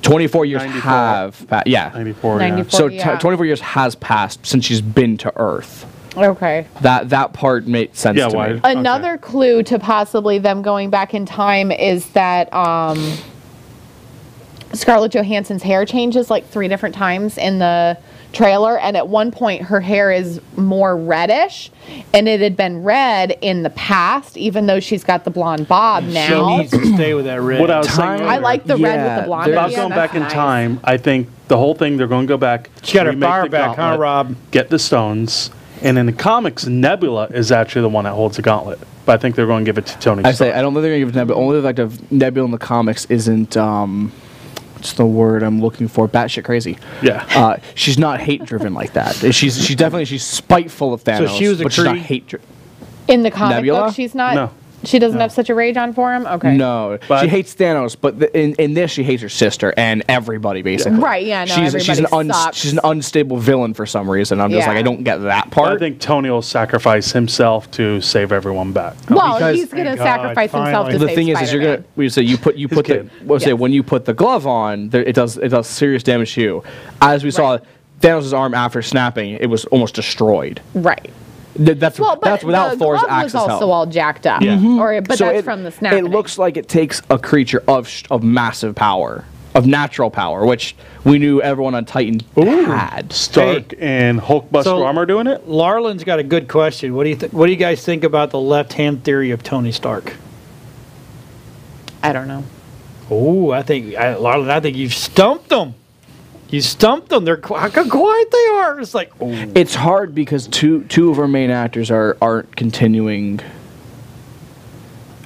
24 years 94. have passed. Yeah. 94, 94. So Yeah. 24 years has passed since she's been to Earth. Okay. That part made sense Yeah, to why? me. Another clue to possibly them going back in time is that Scarlett Johansson's hair changes like 3 different times in the trailer, and at one point her hair is more reddish, and it had been red in the past, even though she's got the blonde bob She now. needs to stay with that red. What I was saying I like the red with Yeah, the blonde. About Yeah, going that's back in nice. time, I think the whole thing, they're going to go back. She got her remake fire the back, huh, gauntlet, Rob? Get the stones. And in the comics, Nebula is actually the one that holds the gauntlet. But I think they're going to give it to Tony I Stark. say I don't think they're gonna give it to Nebula. Only the fact of Nebula in the comics isn't what's the word I'm looking for? Batshit crazy. Yeah. She's not hate driven like that. She's spiteful of Thanos. she was a but she's not Kree? hate driven. In the comic Nebula? book, she's not. No. She doesn't have such a rage on for him. Okay. No, But- she hates Thanos, but in this she hates her sister and everybody basically. Right, yeah, no, she's everybody sucks. she's an unstable villain for some reason. I'm just Yeah. like I don't get that But I part. think Tony will sacrifice himself to save everyone back. Well, Because- he's going to Thank God, sacrifice himself to finally. The save thing is you're Spider-Man. gonna we say you put the kid. say Yes. when you put the glove on, it does serious damage to you. As we saw, Thanos' arm after snapping, it was almost destroyed. Right. That's Well, but that's without the Thor's glove axis was help. also all jacked up. Yeah. But So that's it- from the snap. It looks like it takes a creature of massive power, of natural power, which we knew everyone on Titan had. Stark and Hulkbuster So- Armor doing it? Larlin's got a good question. What do you guys think about the left-hand theory of Tony Stark? I don't know. Oh, Larlin, I think you've stumped them. You stumped them. They're how quiet they are. It's like, oh. It's hard because two of our main actors aren't continuing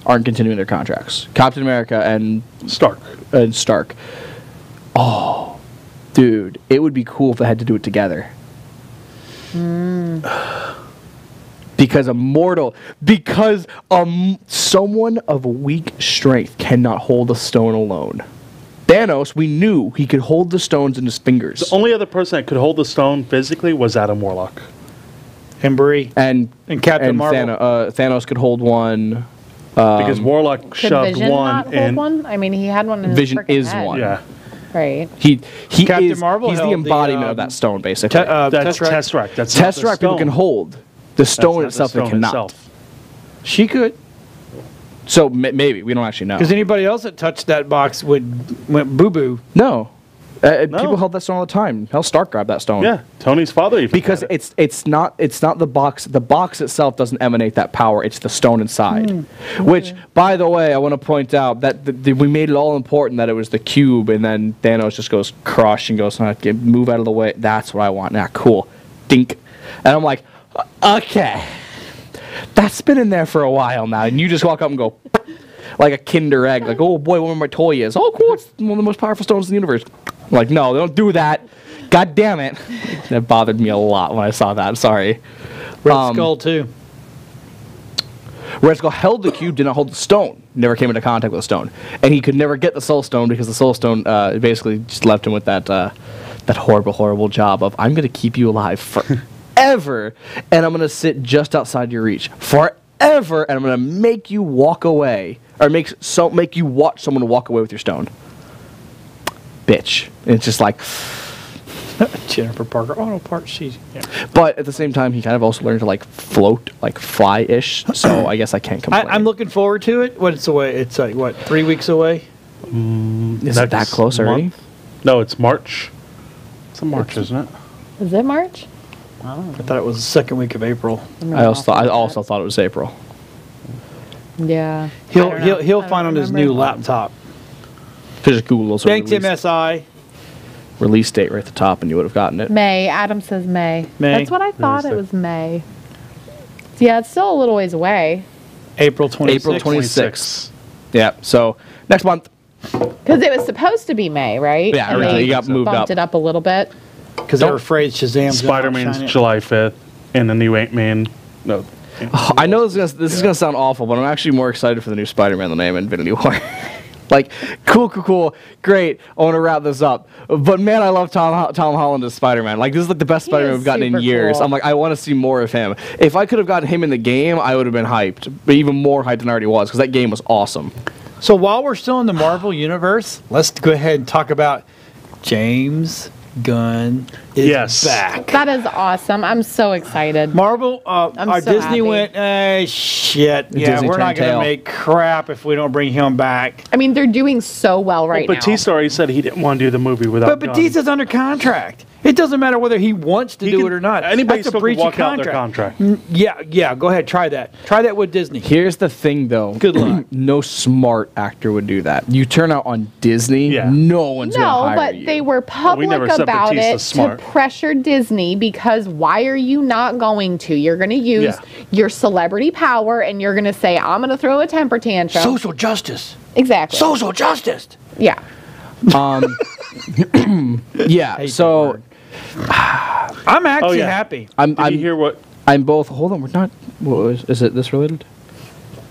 their contracts. Captain America and Stark. Stark. Oh, dude, it would be cool if they had to do it together. Because someone of weak strength cannot hold a stone alone. Thanos, we knew he could hold the stones in his fingers. The only other person that could hold the stone physically was Adam Warlock. And Brie. and Captain Marvel. Thanos could hold one. Because Warlock Could shoved Vision one not hold in. one? I mean, he had one in his Vision frickin' is head. one. Yeah. Right. He Captain is. Marvel He's the held the, embodiment of that stone, basically. That's Tesseract. Tesseract. That's not the Tesseract people can stone. hold. The stone That's not itself the they stone cannot. itself. She could. So maybe we don't actually know. Because anybody else that touched that box went boo-boo. No, People held that stone all the time. Hell, Stark grabbed that stone. Yeah, Tony's father even Because had it. it's not the box. The box itself doesn't emanate that power. It's the stone inside. Which, by the way, I want to point out that we made it all important that it was the cube, and then Thanos just goes crush and goes, move out of the way. That's what I want. Nah, cool. Dink. And I'm like, okay, that's been in there for a while now, and you just walk up and go. Like a Kinder Egg, like, oh boy, where my toy is. Oh, cool, it's one of the most powerful stones in the universe. I'm like, no, they don't do that. God damn it. That bothered me a lot when I saw that. Sorry. Red Skull, too. Red Skull held the cube, did not hold the stone. Never came into contact with the stone. And he could never get the Soul Stone because the Soul Stone basically just left him with that horrible, horrible job of, I'm going to keep you alive forever, and I'm going to sit just outside your reach forever, and I'm going to make you walk away. Or make you watch someone walk away with your stone. Bitch. And it's just like... Jennifer Parker. Oh, no, she's... Yeah. But at the same time, he kind of also learned to, like, float, like, fly-ish. So I guess I can't complain. I'm looking forward to it. It's away? It's, like, what, 3 weeks away? Is it that close already? No, it's March. It's in March, isn't it? Is it March? I thought it was the second week of April. I also thought it was April. Yeah. He'll find on his new laptop. Just Google also Thanks, MSI. Release date right at the top, and you would have gotten it. May. Adam says May. May. That's what I thought it was May. Yeah, it's still a little ways away. April 26th. April 26th. Yeah, so next month. Because it was supposed to be May, right? Yeah, And originally they it got moved bumped up. it up a little bit. Because they're afraid Shazam's Spider-Man's July 5th, and the new Ant-Man. No. I know this is gonna sound awful, but I'm actually more excited for the new Spider-Man than I am Infinity War. Like, cool, great. I want to wrap this up, but man, I love Tom Holland as Spider-Man. Like, this is like the best Spider-Man we've gotten in years. Cool. I'm like, I want to see more of him. If I could have gotten him in the game, I would have been hyped, but even more hyped than I already was because that game was awesome. So while we're still in the Marvel universe, let's go ahead and talk about James Gunn is back. That is awesome. I'm so excited. Marvel, I'm so Disney happy. went, shit. Yeah, Disney we're not turned going to tail. make crap if we don't bring him back. I mean, they're doing so well right now. Batista already said he didn't want to do the movie without But Gunn. Batista's under contract. It doesn't matter whether he wants to He do can- it or not. anybody That's a still can breach of walk out their contract. Yeah, go ahead. Try that. Try that with Disney. Here's the thing, though. Good luck. No smart actor would do that. You turn out on Disney, Yeah. no one's gonna No, hire but you. they were public never said about Batista's it smart. to pressure Disney because why are you not going to? You're going to use your celebrity power and you're going to say, I'm going to throw a temper tantrum. Social justice. Exactly. Social justice. Yeah. Yeah. Hate So that I'm actually yeah. happy. I'm Did you hear what? I'm both. Hold on, we're not. Is it this related?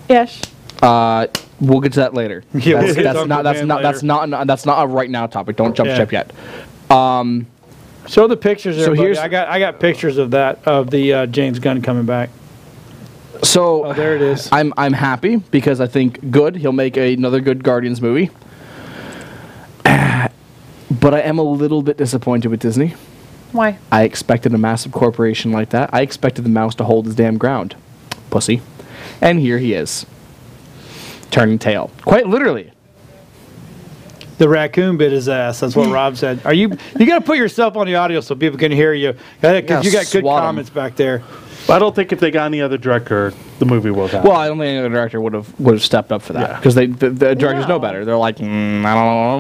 Ish. We'll get to that later. Yeah, we'll That's, get that's to not. Uncle That's Ben not. That's later. not. That's not a right now topic. Don't jump Yeah. ship yet. Show the pictures there, So buddy. here's- I got pictures of that, of the James Gunn coming back. So Oh, there it is. I'm happy because I think good. He'll make another good Guardians movie. But I am a little bit disappointed with Disney. Why? I expected a massive corporation like that. I expected the mouse to hold his damn ground. Pussy. And here he is. Turning tail. Quite literally. The raccoon bit his ass. That's what Rob said. You got to put yourself on the audio so people can hear you. Because you got good swat 'em. comments back there. But I don't think if they got any other director, the movie will happen. Well, I don't think any other director would have stepped up for that Yeah. because the directors know No. better. They're like, I don't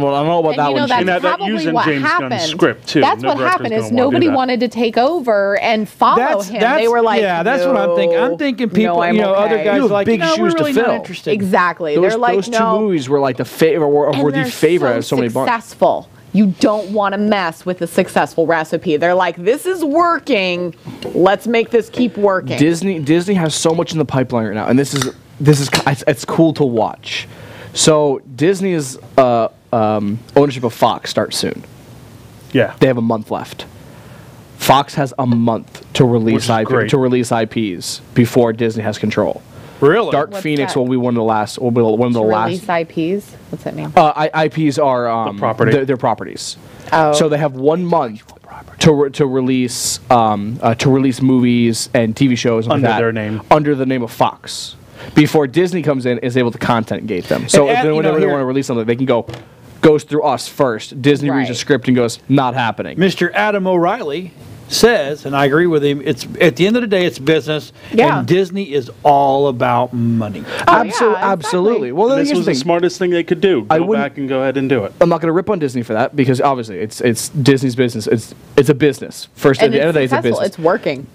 know about And that you know, one. that's And that probably using what James Gunn's happened. script, too. That's No what director's happened gonna is wanna do nobody that. wanted to take over and follow him. They were like, yeah, that's what I'm thinking. I'm "No, thinking people, no, I'm other okay." guys You have are like, big no, shoes we're to really not fill. interested. Exactly. Those, They're like, those no. two movies were like the favorite, were And the they're favorite so of so many bunch. successful. You don't want to mess with a successful recipe. They're like, this is working. Let's make this keep working. Disney has so much in the pipeline right now, and this is it's cool to watch. So Disney's ownership of Fox starts soon. Yeah. They have a month left. Fox has a month to release Which is great. IPs before Disney has control. Really? Dark What's Phoenix that? will be one of the last. Will be one of the Release last. IPs? What's that mean? IPs are The property. They're properties. Oh. So they have 1 month to release movies and TV shows and Under that their name. under the name of Fox. Before Disney comes in, is able to content gate them. So And if you know, whenever they here- want to release something, they can go, goes through us first. Disney reads the Right. script and goes, not happening. Mr. Adam O'Reilly says, and I agree with him, it's at the end of the day, it's business, Yeah. and Disney is all about money. Oh, yeah, exactly. Absolutely. Well, This here's was the the thing. smartest thing they could do. I Go wouldn't- back and go ahead and do it. I'm not going to rip on Disney for that because obviously it's Disney's business. It's a business. First, at And the end of the day, it's it's a successful. business. It's working.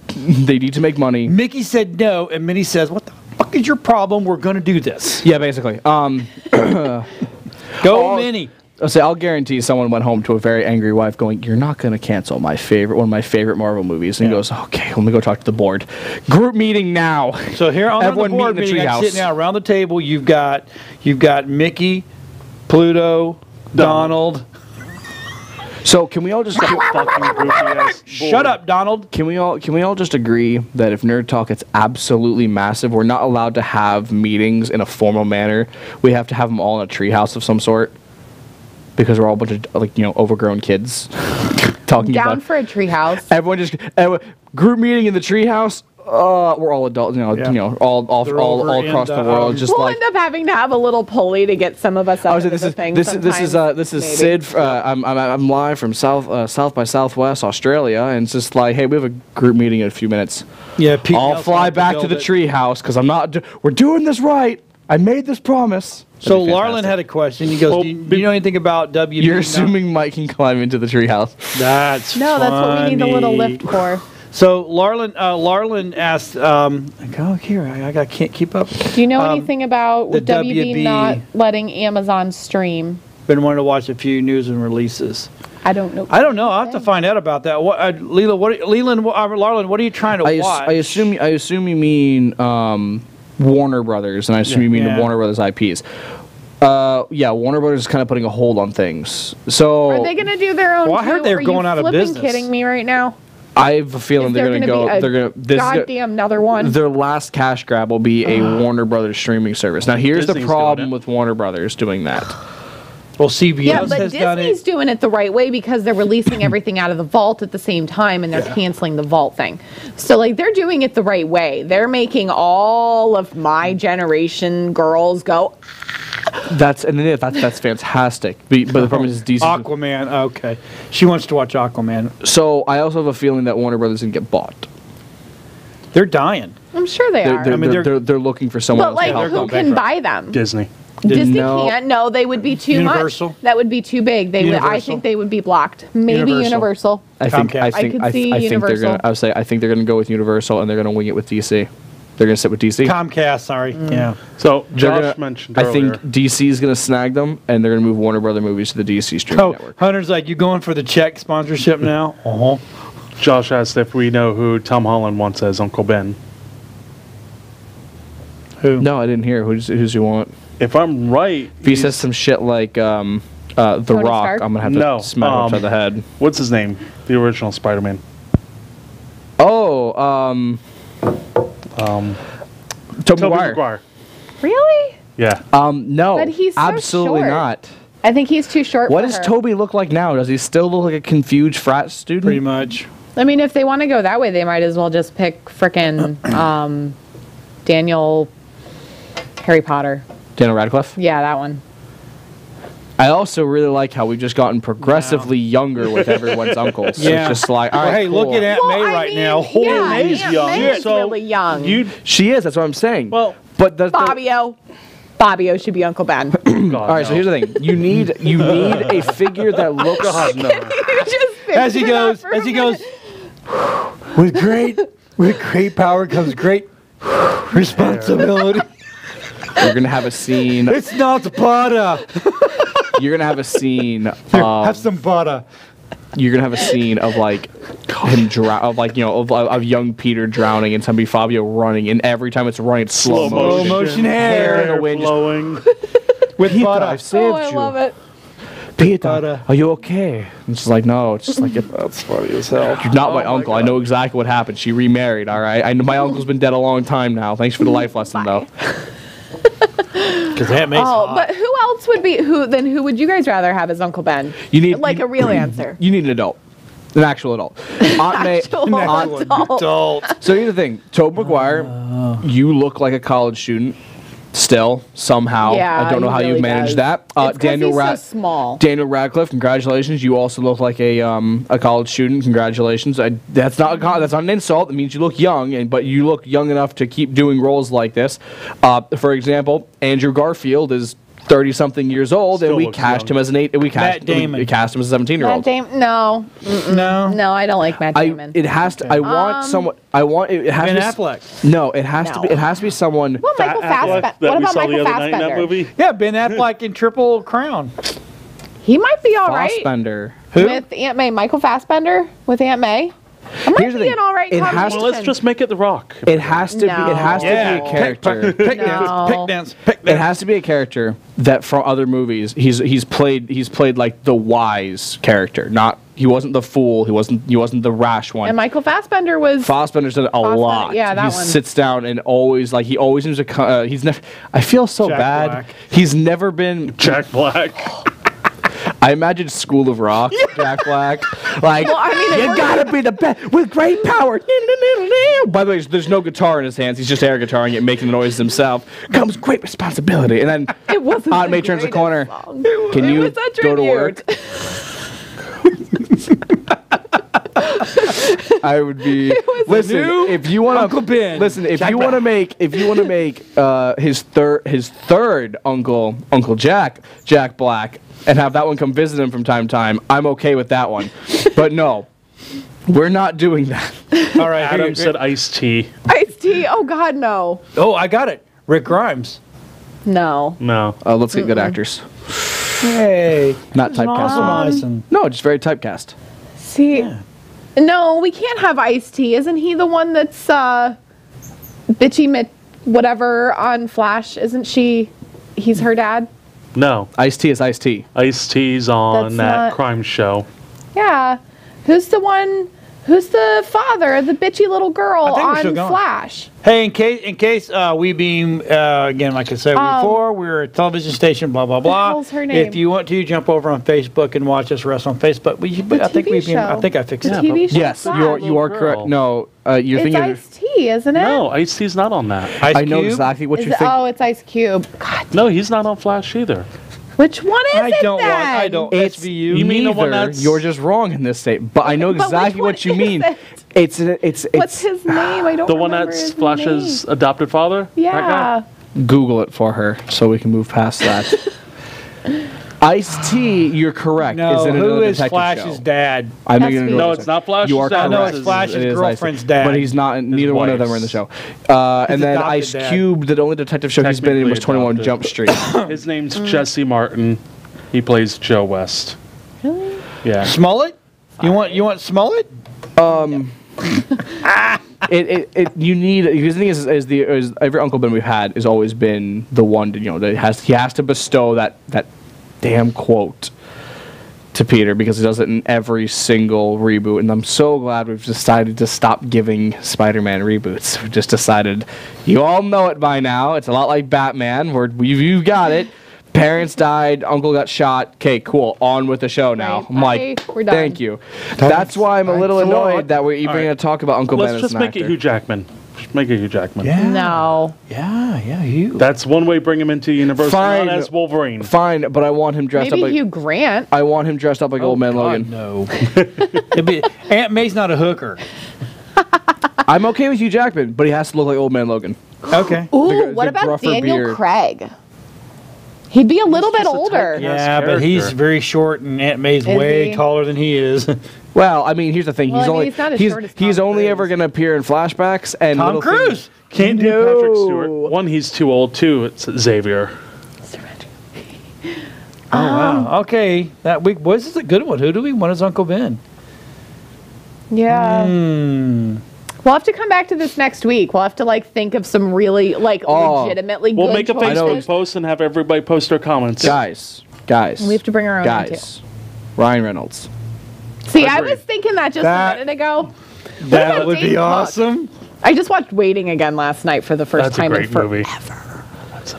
They need to make money. Mickey said no, and Minnie says, "What the fuck is your problem? We're going to do this." Yeah, basically. Go, Minnie. I'll guarantee someone went home to a very angry wife going, "You're not going to cancel one of my favorite Marvel movies." And he goes, "Okay, let me go talk to the board. Group meeting now." So here on Everyone the board meet in the meeting, I'm treehouse. sitting out around the table. You've got Mickey, Pluto, Donald. So can we all just Fucking goofy ass Shut up, Donald. can we all just agree that if Nerd Talk is absolutely massive, we're not allowed to have meetings in a formal manner. We have to have them all in a treehouse of some sort. Because we're all a bunch of overgrown kids talking Down about for a treehouse. everyone group meeting in the treehouse. We're all adults, all They're all over across in the the, world. Just We'll like end up having to have a little pulley to get some of us up into the thing. this is sometimes, Sid. I'm live from South by Southwest Australia, and it's just like, hey, we have a group meeting in a few minutes. Yeah, Pete I'll Nelson fly had back to build the it. treehouse because I'm not. We're doing this right. I made this promise. So That'd be Larlin fantastic. had a question. He goes, Well, do you know anything about WB? You're assuming Mike can climb into the treehouse. That's No, that's what we need the little funny. lift for. So Larlin asked, go here, I can't keep up. Do you know anything about the WB WB not letting Amazon stream? Been wanting to watch a few news and releases. I don't know. I don't know. I'll have to find out about that. What, Larlin, what are you trying to watch? I assume you mean Warner Brothers, and I assume you mean Yeah. the Warner Brothers IPs. Yeah, Warner Brothers is kind of putting a hold on things. So Are they going to do their own? Well, I heard too? they're Are going you out of flipping business. Kidding me right now? I have a feeling Is they're there going to gonna go. be a They're going to. goddamn another one. Their last cash grab will be a Warner Brothers streaming service. Now, here's Disney's the doing problem it. with Warner Brothers doing that. well, CBS Yeah, but has done Disney's it. doing it the right way because they're releasing everything out of the vault at the same time and they're canceling the vault thing. So like they're doing it the right way. They're making all of my generation girls go, That's fantastic. But the problem is DC. Aquaman. Okay. She wants to watch Aquaman. So I also have a feeling that Warner Brothers didn't get bought. They're dying. I'm sure they are. They're looking for someone But else like to help who them. can buy them? Disney. Disney No. can't. No, they would be too Universal? much. That would be too big. They would. I Universal? think they would be blocked. Maybe Universal. Universal. I think Comcast. I I think could I, see I think they're Universal. gonna. I would say I think they're gonna go with Universal and they're gonna wing it with DC. They're gonna sit with DC. Comcast, sorry. Yeah. So They're Josh gonna- mentioned I earlier. think DC is gonna snag them and they're gonna move Warner Brother movies to the DC streaming Oh, network. Hunter's like, you going for the check sponsorship now? Uh-huh. Josh asked if we know who Tom Holland wants as Uncle Ben. Who? No, I didn't hear. Who's you want? If I'm right, If he he's- says some shit like The Rock, Stark? I'm gonna have to No, smack him upside the head. what's his name? The original Spider-Man. Oh, Tobey Tobey Maguire. Maguire. Really? Yeah. No, But he's so absolutely short. not. I think he's too short. What for does her. Toby look like now? Does he still look like a confused frat student? Pretty much. I mean, if they want to go that way, they might as well just pick frickin' Daniel Harry Potter. Daniel Radcliffe. Yeah, that one. I also really like how we've just gotten progressively younger with everyone's uncles. So Yeah. it's just like, all Well, right, hey, cool. look at Aunt May I right mean, now. Holy yeah, May's Aunt young. May is So really young. You She is. That's what I'm saying. well, but the Bobbio should be Uncle Ben. God, all right. So no. here's the thing. You need a figure that looks. God, no. As he goes, with great power comes great responsibility. You're gonna have a scene. It's not butter. You're gonna have a scene. Have some butter. You're gonna have a scene of like him of young Peter drowning and somebody Fabio running, and every time it's running, it's slow motion. motion Hair in hair the wind, just- flowing. with Peter, butter. I've saved Oh, I you. love it. Peter, butter. are you okay? And it's like, no, it's just like That's funny as hell. you're not my uncle. I know exactly what happened. She remarried. All right, I know my uncle's been dead a long time now. Thanks for the life lesson, though. Because Aunt May's Oh, hot. but who else would be who would you guys rather have as Uncle Ben? You need Like a real answer. You need an adult, an actual adult. Aunt May. Actual Aunt, adult. Adult. so here's the thing, Tobey Maguire, you look like a college student. Still, somehow, Yeah, I don't know he how really you've managed does. that. It's 'cause he's so small. Daniel Radcliffe, congratulations! You also look like a college student. Congratulations! That's not an insult. It means you look young, but you look young enough to keep doing roles like this. For example, Andrew Garfield is 30-something years old, Still and we looks cast young. him as an Matt Damon. we cast him as a 17-year-old. Matt Damon? No. No. No, I don't like Matt Damon. It has to. I want someone. I want it. Has Ben to be, Affleck. No, it has to No. be. It has to be someone. Well, Michael Fassbender. That What we about saw Michael the other night in that Fassbender? movie. Yeah, Ben Affleck in Triple Crown. He might be all right. Fassbender. Who? With Aunt May. Michael Fassbender with Aunt May. It might Here's the be thing. an all right It has to- combination. Well, let's just make it The Rock. It has to be. It has to Yeah. be a character. Pick No. dance. Pick dance. Pick It dance. has to be a character that from other movies he's played like the wise character. Not he wasn't the fool. He wasn't the rash one. And Michael Fassbender was. Fassbender's done it a lot. yeah, that he one. sits down and always he always seems to. He's never. I feel so Jack bad. Black. He's never been. Jack Black. I imagine School of Rock, Jack Black. Like, Well, I mean, it you works. gotta be the best with great power. By the way, there's no guitar in his hands. He's just air guitaring it, making the noises himself. Comes great responsibility. And then It wasn't Aunt the May turns the greatest corner. song. Can It you was a go to tribute. work? I would be. Listen, new if you want Uncle Ben. Listen, if Jack you want to Black. make his third Uncle Jack Black, and have that one come visit him from time to time, I'm okay with that one. But no, we're not doing that. All right. Adam here- said Ice-T. Ice-T. Oh, God, no. Oh, I got it. Rick Grimes. No. No. Let's get good actors, Hey. not Awesome. typecast. Awesome. No, just very typecast. See. Yeah. No, we can't have Ice-T. Isn't he the one that's bitchy whatever on Flash? Isn't she? He's her dad? No. Ice-T is Ice-T. Ice-T's on That's that not- crime show. Yeah. Who's the one? Who's the father of the bitchy little girl I think we're still on going. Flash? Hey, in case we beam again, like I said before, we're a television station. Blah blah blah. hell's her name? If you want to, jump over on Facebook and watch us rest on Facebook. I think TV we beam. I show. think I fixed The it. TV show Yes, Flash. you are correct. girl. No, you're It's thinking. Ice-T, isn't it? No, Ice-T's not on that. Ice I know Cube? exactly what Is you're it- thinking. oh, it's Ice Cube. God. No, he's not on Flash either. Which one is I it don't then? want. I don't. It's SVU. You mean the one neither. that's- You're just wrong in this state. But I know But which exactly one what you is mean. it? It's What's his name? I don't The one remember that's his Flash's name. adopted father? That Yeah. Google it for her so we can move past that. Ice-T, you're correct. No, is in who another is detective Flash's show. dad? I'm That's making me. a No, note. it's not Flash's You are dad. correct. No, it's Flash's It is girlfriend's Ice-T. dad. But he's not. Neither one of them are in the show. And then adopted Ice dad. Cube, the only detective show he's been in was Technically 21 adopted. Jump Street. His name's Jesse Martin. He plays Joe West. Really? Yeah. Smollett? You want Smollett? You need, because the thing is every Uncle Ben we've had has always been the one that, that he has to bestow that damn quote to Peter, because he does it in every single reboot, and I'm so glad we've decided to stop giving Spider-Man reboots. We've just decided, you all know it by now. It's a lot like Batman, where you've got it. Parents died, uncle got shot. Okay, cool. On with the show now. Right. I'm like, Bye. We're done. thank you. That's why I'm a little Thanks a lot. annoyed that we're even All right. going to talk about Uncle Ben Let's as just an make actor. it Hugh Jackman. Just make it Hugh Jackman. Yeah. No. Yeah, you. That's one way to bring him into Universal, Fine. not as Wolverine. Fine, but I want him dressed Maybe up like Hugh Grant. I want him dressed up like Old Man Logan. No. Aunt May's not a hooker. I'm okay with Hugh Jackman, but he has to look like Old Man Logan. Okay. Ooh, the what about gruffer Daniel beard. Craig? He'd be a little bit just a older. type- Yeah, Yes, but he's character. very short, and Aunt May's Is way he? taller than he is. Well, I mean, here's the thing. Well, he's I mean, only he's not as he's, short as he's Tom only Cruise. ever going to appear in flashbacks and Tom little Cruise. Can't do No. Patrick Stewart. One, he's too old. Two, it's Xavier. Oh wow. Okay, that week was this a good one? Who do we want as Uncle Ben? Yeah. Hmm. We'll have to come back to this next week. We'll have to think of some really legitimately We'll good make a choices. Facebook post and have everybody post their comments. Guys. We have to bring our own in, Guys. Ryan Reynolds. See, I Agreed. was thinking that just That- a minute ago. That about would be Dave Buck? awesome. I just watched Waiting again last night for the first That's a time great in forever. movie.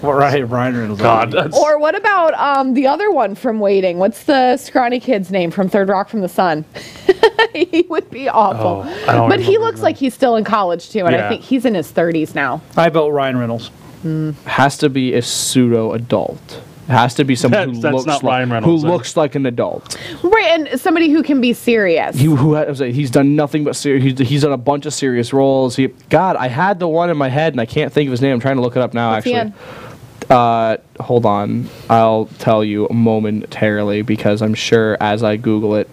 Right, Ryan Reynolds. God, that's, Or what about the other one from Waiting? What's the scrawny kid's name from Third Rock from the Sun? He would be awful. I don't But he remember looks his like he's still in college too, and I Yeah. think he's in his 30s now. I vote Ryan Reynolds. has to be a pseudo adult. It has to be someone who That's looks not like, Ryan Reynolds, who then. looks like an adult. Right, and somebody who can be serious. He's done nothing but serious. He's done a bunch of serious roles. God, I had the one in my head and I can't think of his name. I'm trying to look it up now. What's he actually. in? Hold on. I'll tell you momentarily because I'm sure as I Google it.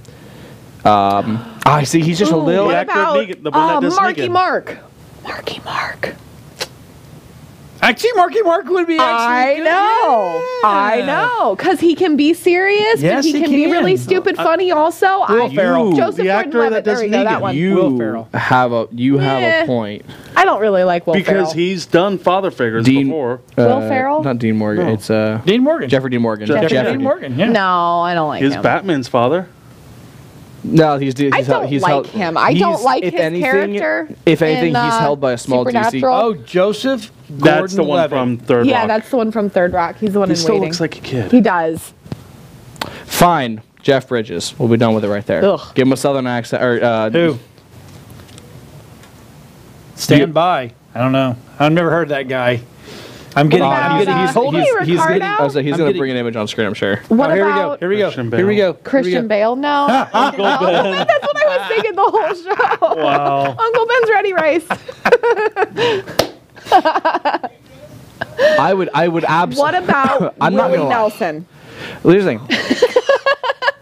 I see. He's just a little. What actor about Negan, the one that does Marky Negan. Mark? Marky Mark. Actually, Marky Mark would be actually I know. Because he can be serious, Yes, but he he can be can. really stupid funny also. Will Ferrell. Joseph The actor Gordon-Levitt. that does There we go, that Negan. one. Will Ferrell. have a point. I don't really like Will Ferrell. Because he's done father figures before. Will Ferrell? Not Dean Morgan. No. It's Dean Morgan. Jeffrey Dean Morgan. Jeffrey Dean Morgan. Yeah. No, I don't like His him. Batman's father. No, he's I don't like him. I don't like his character. If anything, in, he's held by a small DC. Supernatural. Oh, Joseph. That's the one from Third Yeah, Rock. that's the one from Third Rock. He's the one He in still Waiting. looks like a kid. He does. Fine, Jeff Bridges. We'll be done with it right there. Ugh. Give him a southern accent. Or Who? Stand by. I don't know. I've never heard that guy. I'm getting. I'm getting. He's Ricardo? he's I'm going to getting- bring an image on screen, I'm sure. What Here we go. about Here we go. Christian Here we go. Christian Bale? No. Uncle Ben. That's what I was thinking the whole show. Wow. Uncle Ben's Ready Rice. I would absolutely. What about I'm not Willie gonna lie. Nelson? Here's the thing.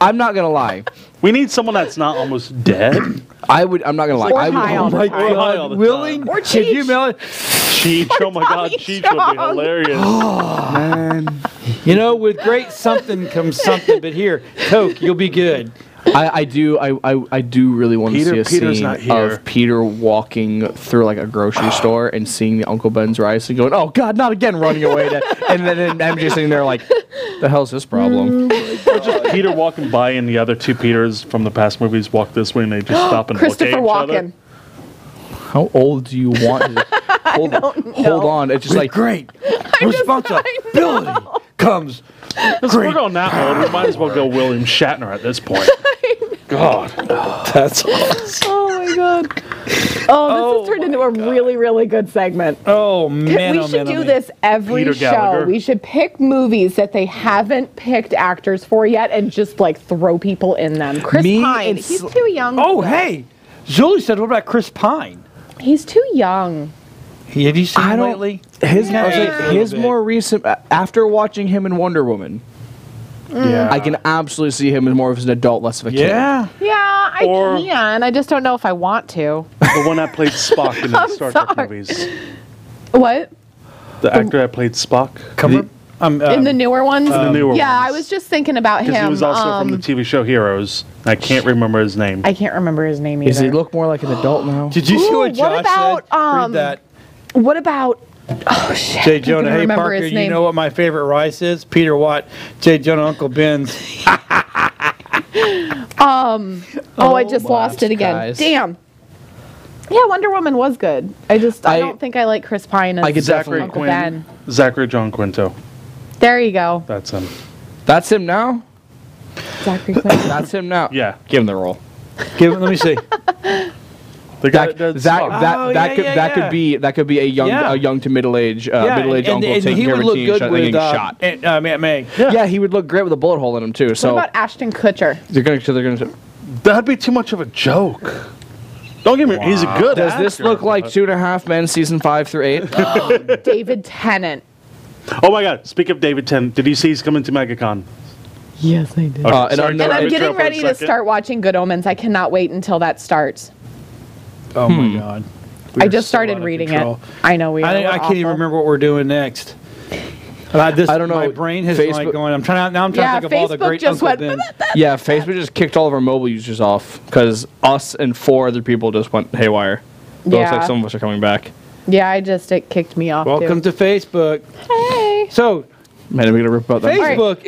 I'm not gonna lie. We need someone that's not almost dead. I'm not gonna lie. Or I high all would. the my time. high all the God, Willie. Or Could you Cheech. mail it? Cheech. Oh my God, Tommy Cheech would be Chong. hilarious. You know, with great something comes something. But here, Coke, you'll be good. I do really want to see a Peter's scene not here. of Peter walking through like a grocery store and seeing the Uncle Ben's rice and going, "Oh God, not again!" running away, and then MJ sitting there like, "The hell's his problem?" Or just Peter walking by and the other two Peters from the past movies walk this way and they just stop and Christopher look at each other. Walken. How old do you want? Hold on, it's just like Great responsibility comes. If we're going that old, we might as well go William Shatner at this point. God. That's awesome. Oh my God. Oh, this has turned into a really, really good segment. Oh man, We oh, should man, oh, do man. this every Peter show. Gallagher. We should pick movies that they haven't picked actors for yet and just like throw people in them. Chris Me Pine. and He's too young. Oh hey, Julie said, "What about Chris Pine? He's too young. Have you seen I him don't- lately? his Yeah. his more recent. After watching him in Wonder Woman, Yeah. I can absolutely see him as more of an adult, less of a kid. Yeah. Yeah, I Or- can. I just don't know if I want to. The one that played Spock in the Star Trek sorry. movies. What? The actor that played Spock. In the newer ones? The newer Yeah, ones. I was just thinking about him. Because he was also from the TV show Heroes. I can't remember his name. I can't remember his name either. Does he look more like an adult now? Did you see Ooh, what what Josh about, said? Read that. What about... Oh, shit. Jay I Jonah, can hey remember Parker, his you name. know what my favorite rice is? Peter Watt, Jay Jonah, Uncle Ben's. I just lost it again. guys. Damn. Yeah, Wonder Woman was good. I I- don't think I like Chris Pine as I could Zachary Uncle Quinn. Ben. Zachary John Quinto. There you go. That's him. That's him now. Zachary Quinn. That's him now. Yeah. Give him the role. Let me see. The guy That that does that Spock. that, Oh, that yeah, could yeah, that yeah. could be a young to middle age uncle and taking he care would of a look teen good shot, with getting shot. Aunt May. Yeah, he would look great with a bullet hole in him too. So What about Ashton Kutcher? they're gonna. That'd be too much of a joke. Don't get me wrong. He's a good Does actor. this look like 2.5 Men season 5 through 8? David Tennant. Oh my God. Speak of David Tennant. Did you see he's coming to MegaCon? Yes, I did. Okay, and sorry, I'm And I'm Interrupt getting for a ready to second. start watching Good Omens. I cannot wait until that starts. Oh my God. We I are just so started out of reading control. it. I know we are. I We're can't even awful. remember what we're doing next. I don't know. My brain has Facebook- like going. I'm trying to Yeah, think of all the Facebook great just Uncle went. Ben. Yeah, Facebook just kicked all of our mobile users off because us and 4 other people just went haywire. It looks Yeah. like some of us are coming back. Yeah, it kicked me off. Welcome too. to Facebook. Hey. So Man, we gonna rip about that. Facebook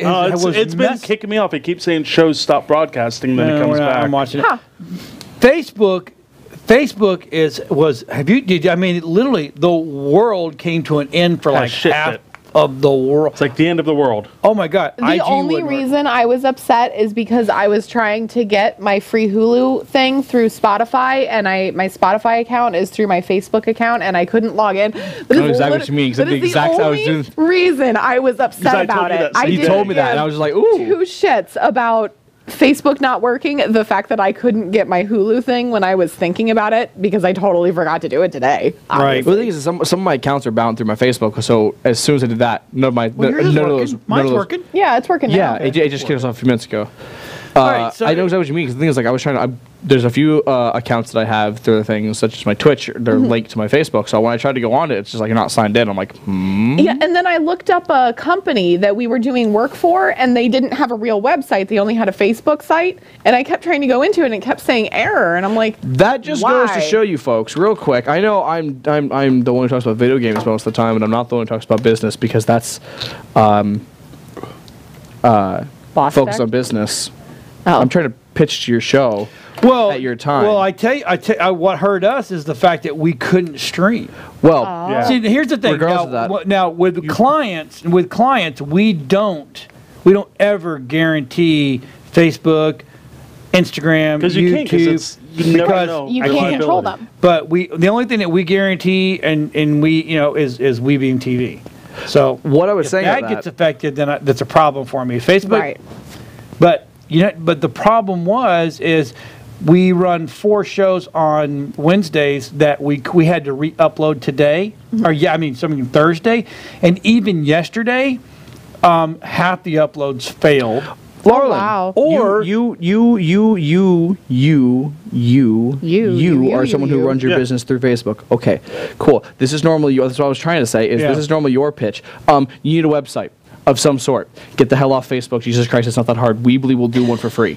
It's been kicking me off. It keeps saying shows stop broadcasting, then it No, comes we're not. back. I'm watching it. Huh. Facebook was. Have you? Did I mean literally the world came to an end for like shit half it. of the world. It's like the end of the world. Oh my God. The only reason I was upset is because I was trying to get my free Hulu thing through Spotify, and my Spotify account is through my Facebook account, and I couldn't log in. I know exactly what you mean. That is the only reason I was upset about it. You told me that, and I was just like, ooh. Two shits about Facebook not working, the fact that I couldn't get my Hulu thing when I was thinking about it, because I totally forgot to do it today. Right. Well, the thing is, some of my accounts are bound through my Facebook, so as soon as I did that, none of those. Mine's working. Yeah, it's working now. Yeah, it just kicked us off a few minutes ago. Right, so I know exactly what you mean, because the thing is, like, I was trying to. There's a few accounts that I have through the things, such as my Twitch. They're linked to my Facebook. So when I tried to go on it, it's just like you're not signed in. I'm like, Yeah, and then I looked up a company that we were doing work for, and they didn't have a real website. They only had a Facebook site, and I kept trying to go into it, and it kept saying error, and I'm like, that just goes to show you, folks, real quick. I know I'm the one who talks about video games most of the time, and I'm not the one who talks about business, because that's focused on business. Oh. I'm trying to pitch to your show at your time. Well, I tell you, what hurt us is the fact that we couldn't stream. Well, Yeah. See, here's the thing. Regardless of that. Now, with clients, we don't ever guarantee Facebook, Instagram, Because you YouTube, can't, because you never know. you can't control them. But the only thing that we guarantee and we is WeBeam TV. So what I was if saying that about gets affected, then that's a problem for me. Facebook, Right. but the problem is we run 4 shows on Wednesdays that we had to re-upload today, or Thursday, and even yesterday, half the uploads failed. Laurelyn, wow. or you are someone who runs your business through Facebook. Okay, cool. This is normally that's what I was trying to say. This is normally your pitch. You need a website of some sort. Get the hell off Facebook. Jesus Christ, it's not that hard. Weebly will do one for free.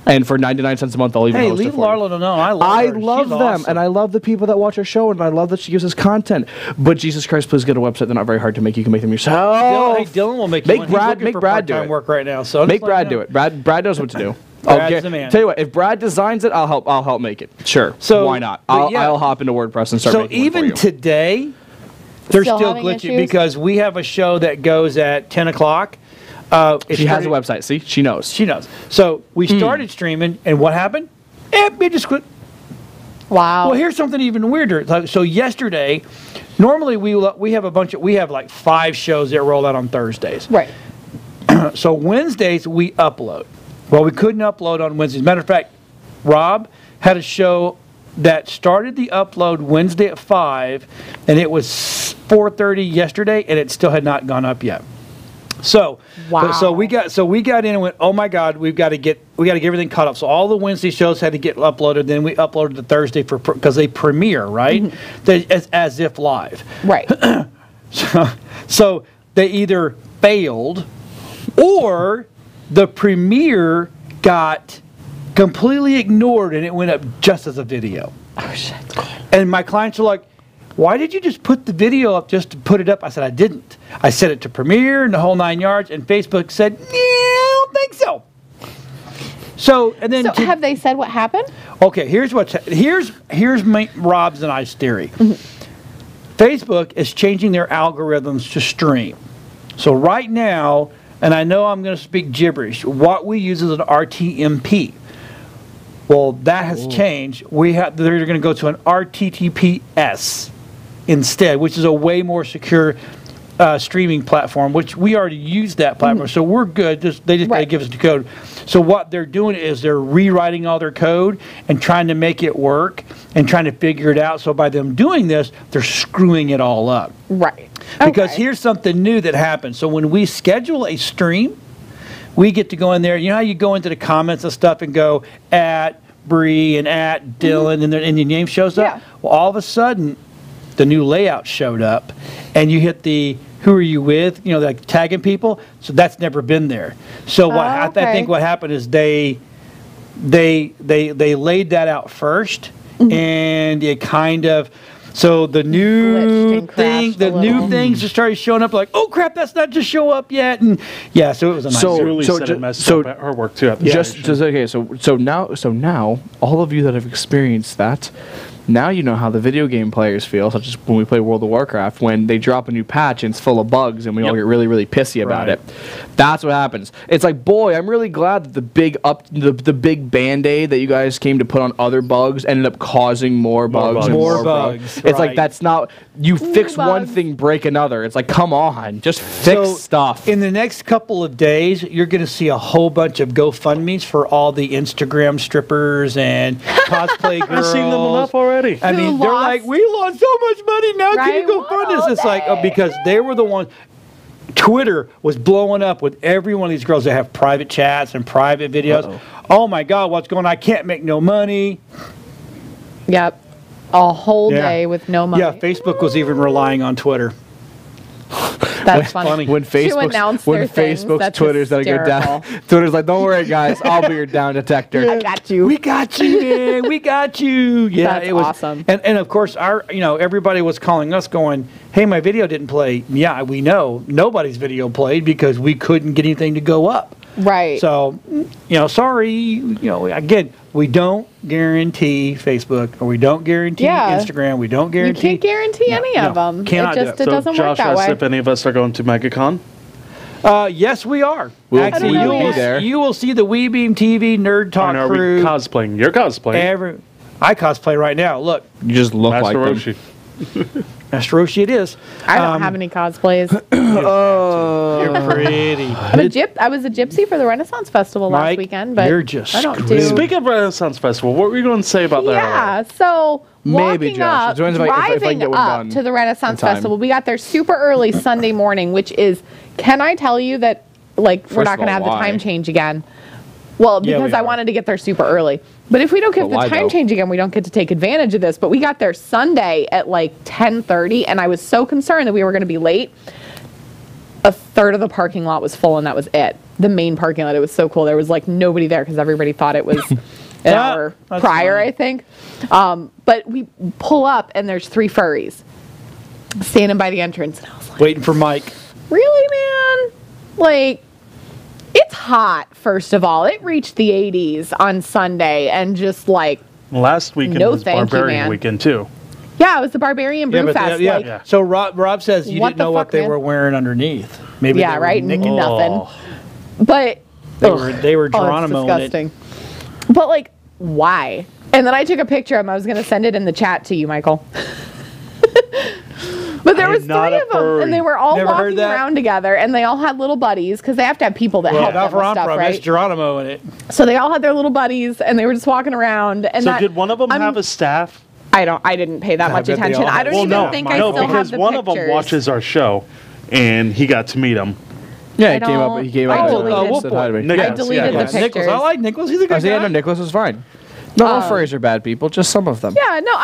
And for 99 cents a month, I'll even host leave it for Larla you. alone. I love them, awesome. and I love the people that watch our show, and I love that she gives us content. But Jesus Christ, please get a website. They're not very hard to make. You can make them yourself. Dillon will make Make one. Brad- He's looking make for Brad do part-time it. work right now. So Make Brad do it. Brad knows what to do. Brad's the man. Tell you what, if Brad designs it, I'll help make it. Sure. So, why not? but yeah. I'll hop into WordPress and start So making one for even you. today, they're Still still having glitchy issues? because we have a show that goes at 10 o'clock. She has a website. See, she knows. She knows. So we started streaming, and what happened? It just quit. Wow. Well, here's something even weirder. So yesterday, normally we have like 5 shows that roll out on Thursdays. Right. So Wednesdays we upload. Well, we couldn't upload on Wednesdays. Matter of fact, Rob had a show that started the upload Wednesday at 5, and it was 4:30 yesterday, and it still had not gone up yet. So, wow. So we got in and went, oh my God, we got to get everything caught up. So all the Wednesday shows had to get uploaded. Then we uploaded the Thursday because they premiere, right? As if live. Right. So they either failed, or the premiere got completely ignored and it went up just as a video. Oh shit. And my clients are like, why did you just put the video up just to put it up? I said, I didn't. I set it to premiere and the whole 9 yards, and Facebook said, yeah, I don't think so. So, and then have they said what happened? okay, here's Rob's and I's theory. Facebook is changing their algorithms to stream. So right now, and I know I'm going to speak gibberish, what we use is an RTMP. Well, that has changed. They're going to go to an RTTPS instead, which is a way more secure streaming platform, which we already use that platform, so we're good. They just got to give us the code. So what they're doing is they're rewriting all their code and trying to make it work and trying to figure it out. So by them doing this, they're screwing it all up. Right. Because Okay. here's something new that happens. So when we schedule a stream, we get to go in there. You know how you go into the comments and stuff and go at Bree and at Dillon and your name shows up? Yeah. Well, all of a sudden, the new layout showed up, and you hit the who are you with? You know, like tagging people. So that's never been there. So what I think what happened is they laid that out first, and it kind of. So the new things just started showing up. Like, oh crap, that's not just show up yet, and yeah. So it was a nice. Julie said it messed up at her work too. So now all of you that have experienced that, Now you know how the video game players feel, such as when we play World of Warcraft, when they drop a new patch and it's full of bugs and we all get really, really pissy about it. That's what happens. It's like, boy, I'm really glad that the big Band-Aid that you guys came to put on other bugs ended up causing more bugs. More bugs. It's like, that's not, you fix one thing, break another. It's like, come on, just fix stuff. In the next couple of days, you're going to see a whole bunch of GoFundMes for all the Instagram strippers and cosplay girls. I've seen them enough already. I mean, they're like, we lost so much money. Now can you go fund this? It's like, because they were the ones. Twitter was blowing up with every one of these girls that have private chats and private videos. Oh my God, what's going on? I can't make no money. Yep. A whole day with no money. Yeah, Facebook was even relying on Twitter. That's funny. When Facebook's Twitter's that go down, Twitter's like, don't worry, guys, I'll be your down detector. I got you. We got you, man. We got you. Yeah, That's it was awesome. And of course, everybody was calling us, going, "Hey, my video didn't play." Yeah, we know nobody's video played because we couldn't get anything to go up. Right. So, sorry. Again, we don't guarantee Facebook, or we don't guarantee Instagram. We don't guarantee. You can't guarantee any of them. Cannot it do it. doesn't Josh work that asked way. if any of us are going to MegaCon. Yes, we are. Actually, Actually, you'll be there. You will see the WeBeam TV Nerd Talk Are we crew. cosplaying? You're cosplaying. I cosplay right now. Look, You just look Master like Roshi. Master Roshi it is. I don't have any cosplays. You're pretty. I was a gypsy for the Renaissance Festival last Mike, weekend, but you're just I don't screwed. do. Speaking of Renaissance Festival, what were you going to say about that? Yeah, so Maybe, walking Josh. up, It depends if I can driving get one up done to the Renaissance in time. Festival, we got there super early Sunday morning, which is, can I tell you that, we're First not of going to all, have the why? time change again? Well, Yeah, because we I are. wanted to get there super early. But if we don't get But the why, time though? change again, we don't get to take advantage of this. But we got there Sunday at 10:30, and I was so concerned that we were going to be late. A third of the parking lot was full, and that was it. The main parking lot. It was so cool. There was nobody there because everybody thought it was an hour that's prior, funny. I think. But we pull up, and there's 3 furries standing by the entrance, and I was like, Waiting for Mike. really, man? It's hot, first of all. It reached the 80s on Sunday, and just Last weekend No, was thank you, Barbarian man. Weekend, too. yeah, it was the Barbarian Brew Fest. Yeah. So Rob says you What didn't the know what fuck, they man? were wearing underneath. Maybe Yeah, they were right? Nickel. Nothing. But They were it's Geronimo in it. disgusting. But why? And then I took a picture of them. I was going to send it in the chat to you, Michael. But there I was am 3 not a of them, furry. and they were all Never heard walking that? around together, and they all had little buddies because they have to have people that help them with stuff, It's right? Geronimo in it. So they all had their little buddies, and they were just walking around. And So did one of them I'm- have a staff? I didn't pay that much bet they attention. all I had- don't Well, even no, think I No, still have because the one of them pictures. watches our show, and he got to meet him. Yeah, I he came up. don't- He came I up. deleted- and said hi to me. Nicholas, I deleted yeah. the pictures. Nicholas, I like Nicholas. He's a good I guy. know Nicholas was fine. Not all furries are bad people, just some of them. Yeah, no,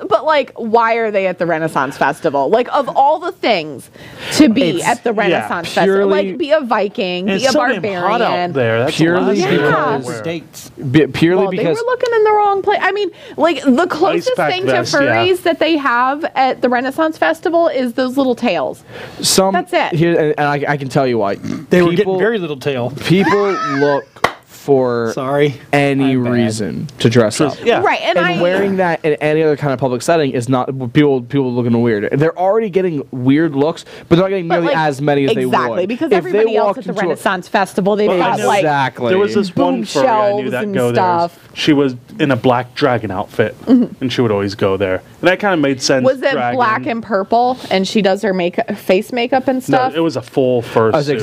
but why are they at the Renaissance Festival? Of all the things to be It's- at the Renaissance Festival, purely- be a Viking, And be a it's so damn barbarian. hot out there. That's Purely a lot. because- Yeah. States. Purely Well, they because were looking in the wrong place. I mean, the closest pack thing vest, to furries yeah. that they have at the Renaissance Festival is those little tails. some. That's it. Here, and I can tell you why. They were getting very little tail. People look for Sorry. any I'm bad. reason to dress up. Yeah. Right, and Wearing that in any other kind of public setting is not people looking weird. They're already getting weird looks, but they're not getting nearly as many as they would. Exactly, because If they everybody else walked at the into a- Renaissance Festival, they've Well, I got know- Exactly. There was this one boob furry I knew shelves that and go there. stuff. She was in a black dragon outfit, and she would always go there. And that kind of made sense. Was it dragon. black and purple, and she does her face makeup and No, stuff? it was a full fur I was suit.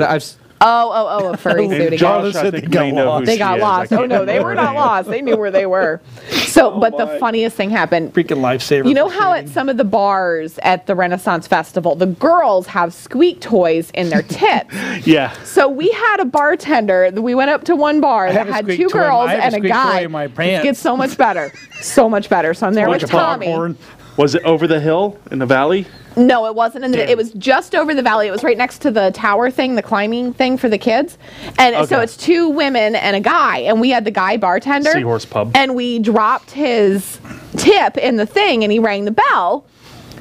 A furry suit And again. Josh, said I they think, got may know who lost. They she got is. lost. I Oh can't no, they remember were her not name. lost. They knew where they were. So, but the funniest thing happened. Freaking lifesaver. You know how at some of the bars at the Renaissance Festival, the girls have squeak toys in their tips. Yeah. So we had a bartender. We went up to one bar that have a had squeak 2 toy. girls I have a and a squeak guy. toy in my It pants. gets so much better. So much better. So I'm there Bunch with of Tommy. popcorn. Was it over the hill in the valley? No, it wasn't in the. It was just over the valley. It was right next to the tower thing, the climbing thing for the kids. And so Okay. it's 2 women and a guy, and we had the guy bartender. Seahorse pub. And we dropped his tip in the thing, and he rang the bell.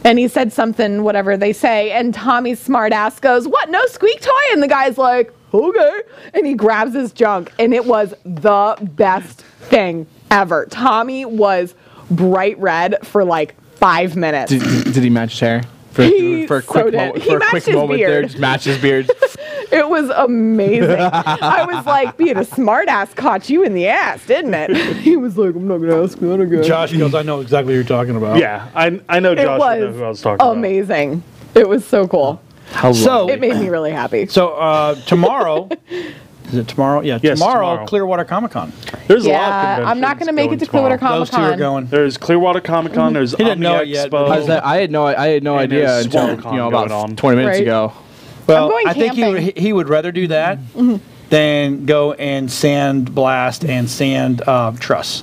And he said something, whatever they say, and Tommy's smart ass goes, "What? No squeak toy?" And the guy's like, "Okay." And he grabs his junk, and it was the best thing ever. Tommy was bright red for like 5 minutes. Did he match his hair? For a quick moment there, just match his beard. It was amazing. I was like, being a smart ass caught you in the ass, didn't it? He was like, I'm not going to ask that again. Josh goes, I know exactly what you're talking about. Yeah, I know Josh would know who I was talking about. Amazing. It was so cool. So it made me really happy. So tomorrow, is it tomorrow? Yeah, Yes, tomorrow, Clearwater Comic-Con. There's a lot of conventions. I'm not going to make it to tomorrow. Clearwater Those two are Comic-Con. going. There's Clearwater Comic Con. There's He didn't know Omni it yet, Expo. but I had no idea there's until SwallowCon about going on. 20 minutes Right. ago. Well, going I think camping. he would rather do that than go and sand blast and sand truss.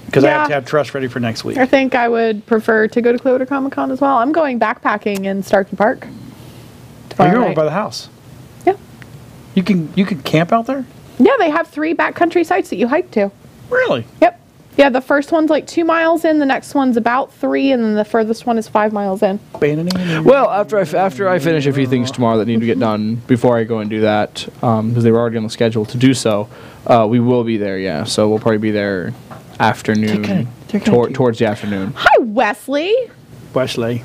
Because I have to have truss ready for next week. I think I would prefer to go to Clearwater Comic-Con as well. I'm going backpacking in Starkey Park. Oh, you're tomorrow over night. by the house. Yeah. You can camp out there? Yeah, they have 3 backcountry sites that you hike to. Really? Yep. Yeah, the first one's like 2 miles in, the next one's about 3, and then the furthest one is 5 miles in. Well, after I finish a few things tomorrow that need to get done before I go and do that, because they were already on the schedule to do so, we will be there. Yeah, so we'll probably be there afternoon, towards the afternoon. Hi, Wesley. Wesley.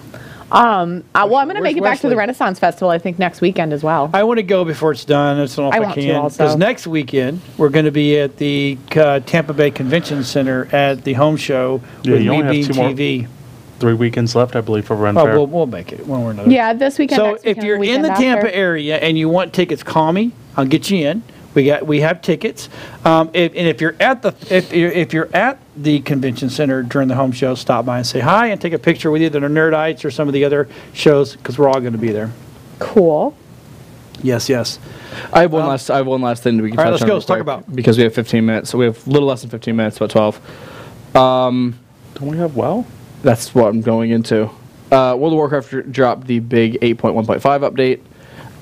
Well, I'm going to Where's make it back to the Wesley? Renaissance Festival, I think, next weekend as well. I want to go before it's done. I don't know if I I want to can. also. Because next weekend, we're going to be at the Tampa Bay Convention Center at the home show Yeah, with you only have 2 more- TV. 3 weekends left, I believe, for Ren Oh, Fair. we'll make it one way or another. Yeah, this weekend. So next if weekend, you're in the weekend Tampa after. area and you want tickets, call me. I'll get you in. We have tickets. If you're at the convention center during the home show, stop by and say hi and take a picture with either the Nerdites or some of the other shows because we're all going to be there. Cool. Yes. I have one last thing that we can all right, touch let's on go. real Let's talk quick, about- because we have 15 minutes. So we have a little less than 15 minutes, about 12. Don't we have WoW? That's what I'm going into. World of Warcraft dropped the big 8.1.5 update.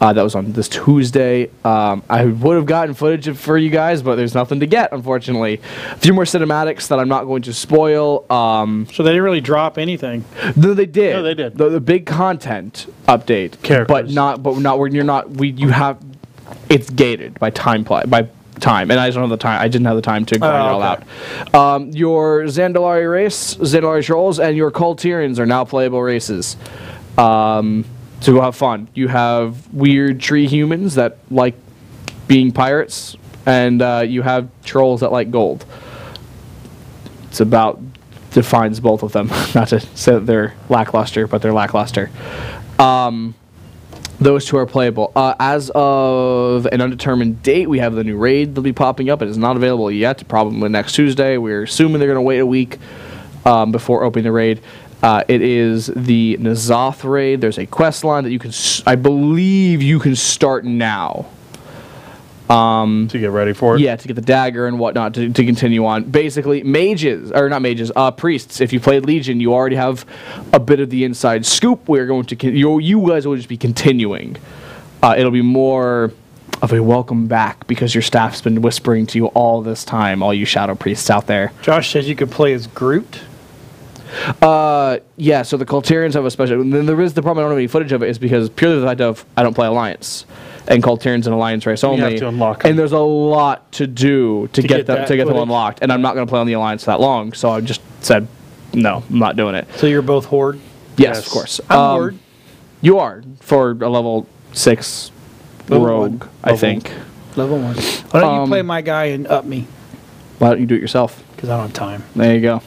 That was on this Tuesday. I would have gotten footage for you guys, but there's nothing to get, unfortunately. A few more cinematics that I'm not going to spoil. So they didn't really drop anything. No, they did. No, they did. The big content update, Characters. but not where you're not. You have it's gated by time, and I don't have the time. I didn't have the time to grind it all out. Your Zandalari race, Zandalari trolls, and your Kultirians are now playable races. So go have fun. You have weird tree humans that like being pirates, and you have trolls that like gold. It's about defines both of them. Not to say that they're lackluster, but they're lackluster. Those two are playable. As of an undetermined date, we have the new raid that'll be popping up. It is not available yet. Probably next Tuesday. We're assuming they're going to wait a week before opening the raid. It is the N'Zoth raid. There's a quest line that you can, I believe you can start now. To get ready for it? Yeah, to get the dagger and whatnot to continue on. Basically, priests. If you played Legion, you already have a bit of the inside scoop. We're going to, you guys will just be continuing. It'll be more of a welcome back because your staff's been whispering to you all this time, all you shadow priests out there. Josh says you could play as Groot. Yeah, so the Kultirians have a special. And then there is the problem. I don't have any footage of it. Is because purely the fact of I don't play Alliance, and Kultirians an Alliance race only. You have to unlock them. And there's a lot to do to get them footage. unlocked. And I'm not going to play on the Alliance that long, so I just said no, I'm not doing it. So you're both Horde? Yes, Yes. of course. I'm Horde. You are for a level 6 Level rogue, one. I think. Level 1. Why don't you play my guy and up me? Why don't you do it yourself? Because I don't have time. There you go.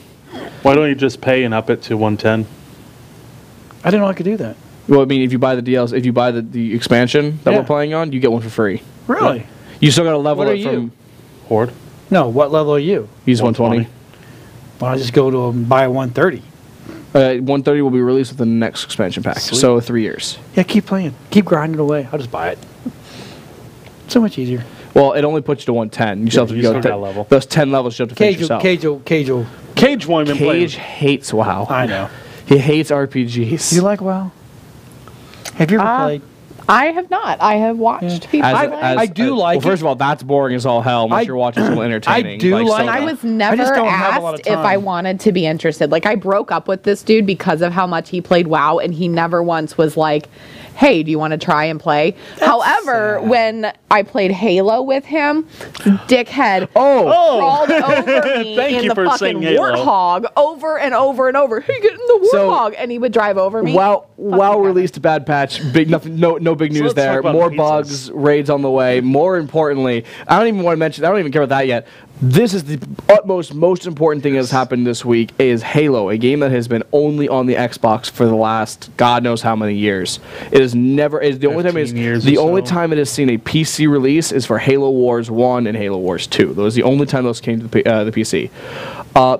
Why don't you just pay and up it to 110? I didn't know I could do that. Well, I mean, if you buy the DLC, if you buy the expansion that Yeah. we're playing on, you get one for free. Really? You still got to level What are it from. you? Horde? No, what level are you? He's 120. Why don't I just go to buy a 130? 130 will be released with the next expansion pack. Sweet. So 3 years. Yeah, keep playing. Keep grinding away. I'll just buy it. So much easier. Well, it only puts you to 110. You still have to you go still to got level. those 10 levels. You have to finish yourself. Cage won't even play. Cage hates WoW. I know. He hates RPGs. You like WoW? Have you ever played? I have not. I have watched people play. I do like Well, first it. of all, that's boring as all hell unless you're watching something entertaining. do like And I it. was never just don't have a lot of asked if I time. wanted to be interested. Like, I broke up with this dude because of how much he played WoW, and he never once was like, hey, do you want to try and play? However, when I played Halo with him, dickhead crawled over me Thank in you the for fucking saying Halo. Warthog over and over and over. Hey, get in the So- Warthog, and he would drive over me. Wow, Fucking released a bad patch. Big nothing. No big news let's there. talk about More pizzas. bugs, raids on the way. More importantly, I don't even want to mention. I don't even care about that yet. This is the most important thing that's happened this week is Halo, a game that has been only on the Xbox for the last God knows how many years. It is never. Is the only time 15 years the or only so. time it has seen a PC release is for Halo Wars 1 and Halo Wars 2. Those are the only time those came to the PC.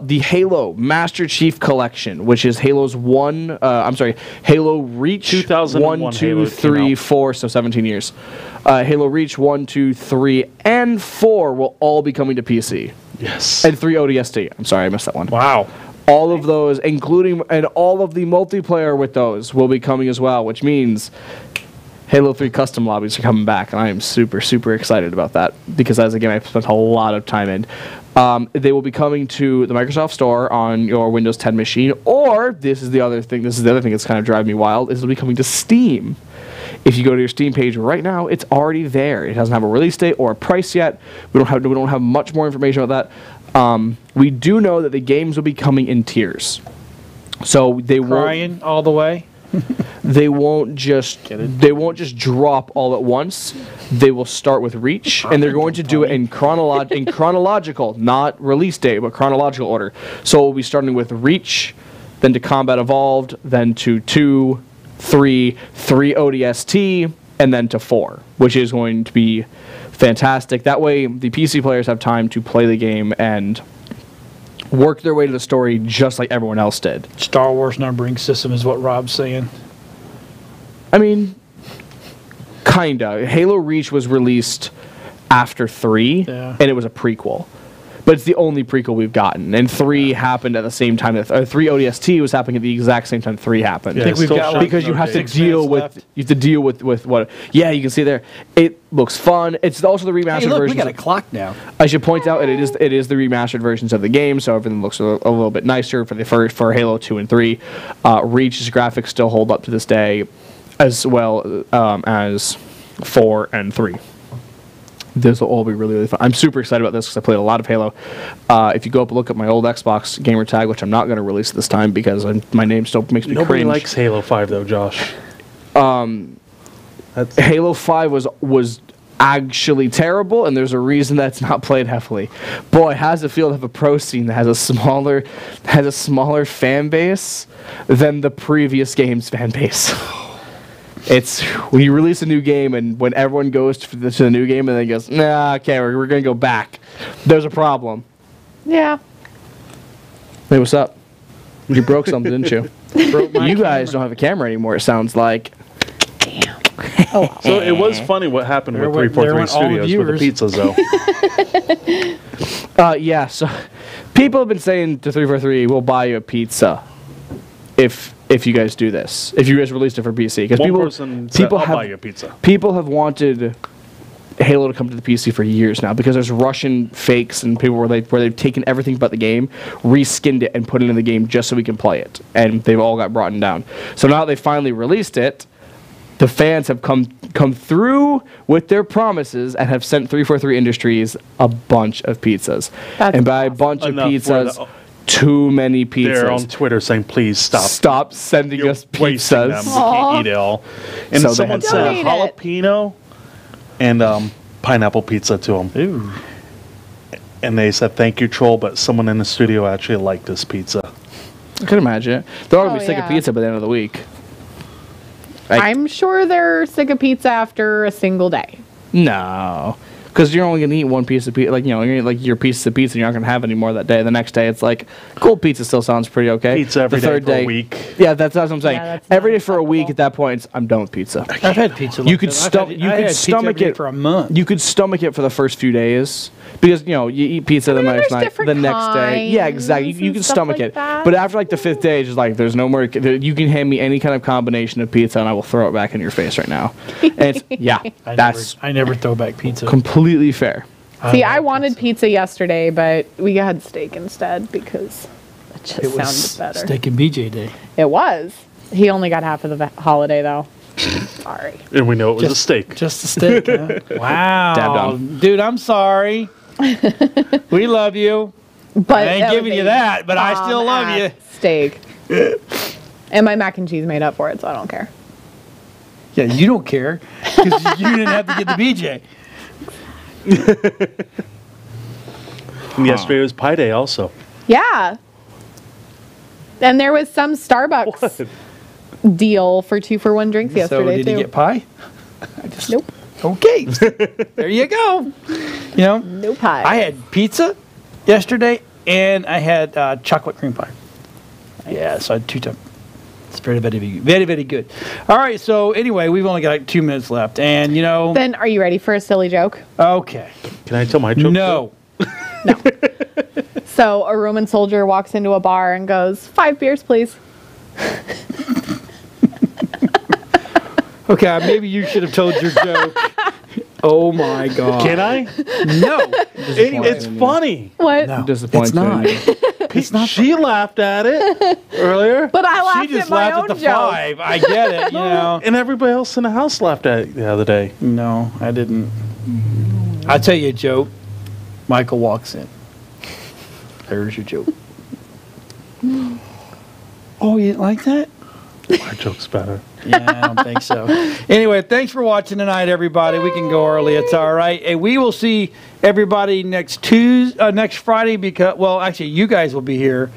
The Halo Master Chief Collection, which is Halo's Halo Reach 2001 1, Halo 2, came 3, out. 4, so 17 years. Halo Reach 1, 2, 3, and 4 will all be coming to PC. Yes. And 3 ODST. I'm sorry, I missed that one. Wow. All of those, including, and all of the multiplayer with those will be coming as well, which means Halo 3 custom lobbies are coming back, and I am super, super excited about that, because as a game I've spent a lot of time in. They will be coming to the Microsoft Store on your Windows 10 machine, or this is the other thing that's kind of driving me wild, is it'll be coming to Steam. If you go to your Steam page right now, it's already there. It doesn't have a release date or a price yet. We don't have much more information about that. We do know that the games will be coming in tiers. So they Crying all the way. they won't just drop all at once. They will start with Reach, and they're going to do it in chronological, not release date, but chronological order. So we'll be starting with Reach, then to Combat Evolved, then to 2, 3 ODST, and then to 4, which is going to be fantastic. That way, the PC players have time to play the game and work their way to the story just like everyone else did. Star Wars numbering system is what Rob's saying. I mean, kinda. Halo Reach was released after 3, Yeah. and it was a prequel. But it's the only prequel we've gotten. And 3 happened at the same time. 3 ODST was happening at the exact same time 3 happened. Yeah, I think we've still got showing Because you no have to dates. deal with left. what. Yeah, you can see there. It looks fun. It's also the remastered Hey, look, we version. got a clock now. I should point out it is the remastered versions of the game, so everything looks a little bit nicer for Halo 2 and 3. Reach's graphics still hold up to this day, as well as 4 and 3. This will all be really, really fun. I'm super excited about this because I played a lot of Halo. If you go up and look at my old Xbox gamer tag, which I'm not going to release this time because my name still makes me Nobody cringe. likes Halo 5 though, Josh. Halo 5 was actually terrible, and there's a reason that's not played heavily. Boy, how does it feel to have a pro scene that has a smaller fan base than the previous game's fan base? It's when you release a new game, and when everyone goes to the new game and then goes, nah, okay, we're gonna go back. There's a problem. Yeah. Hey, what's up? You broke something, didn't you? Broke my You guys camera. don't have a camera anymore. It sounds like. Damn. So it was funny what happened There with went- 343 there went all the Studios with the viewers. pizzas though. Yeah, so people have been saying to 343, we'll buy you a pizza if you guys do this. If you guys released it for PC. Because One person said, I'll buy you a pizza. People have wanted Halo to come to the PC for years now because there's Russian fakes and people where they've taken everything but the game, reskinned it, and put it in the game just so we can play it. And they've all got brought down. So now they finally released it. The fans have come through with their promises and have sent 343 Industries a bunch of pizzas. That's and by a awesome. bunch Enough of where pizzas, too many They're on pizzas. Twitter saying, please stop. Stop sending You're us wasting them. pizzas. You can't eat it all. And So they someone had to- said Donate it. jalapeno and pineapple pizza to them. Ooh. And they said, thank you, troll, but someone in the studio actually liked this pizza. I can imagine it. They're all going to Oh, be sick of yeah. pizza by the end of the week. I'm sure they're sick of pizza after a single day. No. Because you're only going to eat one piece of pizza. Like, you're going to eat your piece of pizza and you're not going to have any more that day. The next day, it's like, cold pizza still sounds pretty okay. Pizza every the day third for a day, week. Yeah, that's what I'm saying. Yeah, that's Every not day for a week, acceptable. at that point, I'm done with pizza. I've had pizza. You like could that. stomach. You I could had pizza stomach every day it for a month. You could stomach it for the first few days because you eat pizza the next there's night, the different next day. Yeah, exactly. kinds You and can stuff stomach like it, that. but after like the 5th day, it's just like there's no more. You can hand me any kind of combination of pizza, and I will throw it back in your face right now. And it's that's I never throw back pizza. completely fair. See, I wanted pizza yesterday, but we had steak instead because it just It was sounded better. steak and BJ day. It was. He only got half of the holiday though. Sorry. And we know it was a steak. Just a steak. Huh? Wow. Dabbed on. Dude, I'm sorry. We love you. But I ain't giving you that, but I still love you. Steak. And my mac and cheese made up for it, so I don't care. Yeah, you don't care because you didn't have to get the BJ. And yesterday was Pie Day also. Yeah. And there was some Starbucks deal for 2-for-1 drinks So yesterday, did too. you get pie? Nope. Okay. There you go. You know, No pie. I had pizza yesterday and I had chocolate cream pie. Yeah, so I had 2 times. It's very, very, very, very good. All right, so anyway, we've only got like 2 minutes left. And, you know. Then are you ready for a silly joke? Okay. Can I tell my joke? No. No. So a Roman soldier walks into a bar and goes, 5 beers, please. Okay, maybe you should have told your joke. Oh my God. Can I? No. It's funny. What? No, Disappointing. it's not. It's not. She laughed at it earlier, But I laughed She just at my laughed own at the joke. 5. I get it, you know. and everybody else in the house laughed at it the other day. No, I didn't. I'll tell you a joke. Michael walks in. There's your joke. Oh, you didn't like that? My joke's better. Yeah, I don't think so. Anyway, thanks for watching tonight, everybody. We can go early. It's all right. And we will see everybody next Friday because, well, actually, you guys will be here.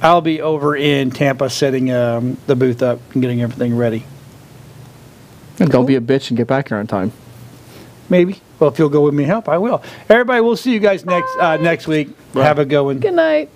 I'll be over in Tampa setting the booth up and getting everything ready. And don't be a bitch and get back here on time. Maybe. Well, if you'll go with me and help, I will. Everybody, we'll see you guys next week. Have a good one. Good night.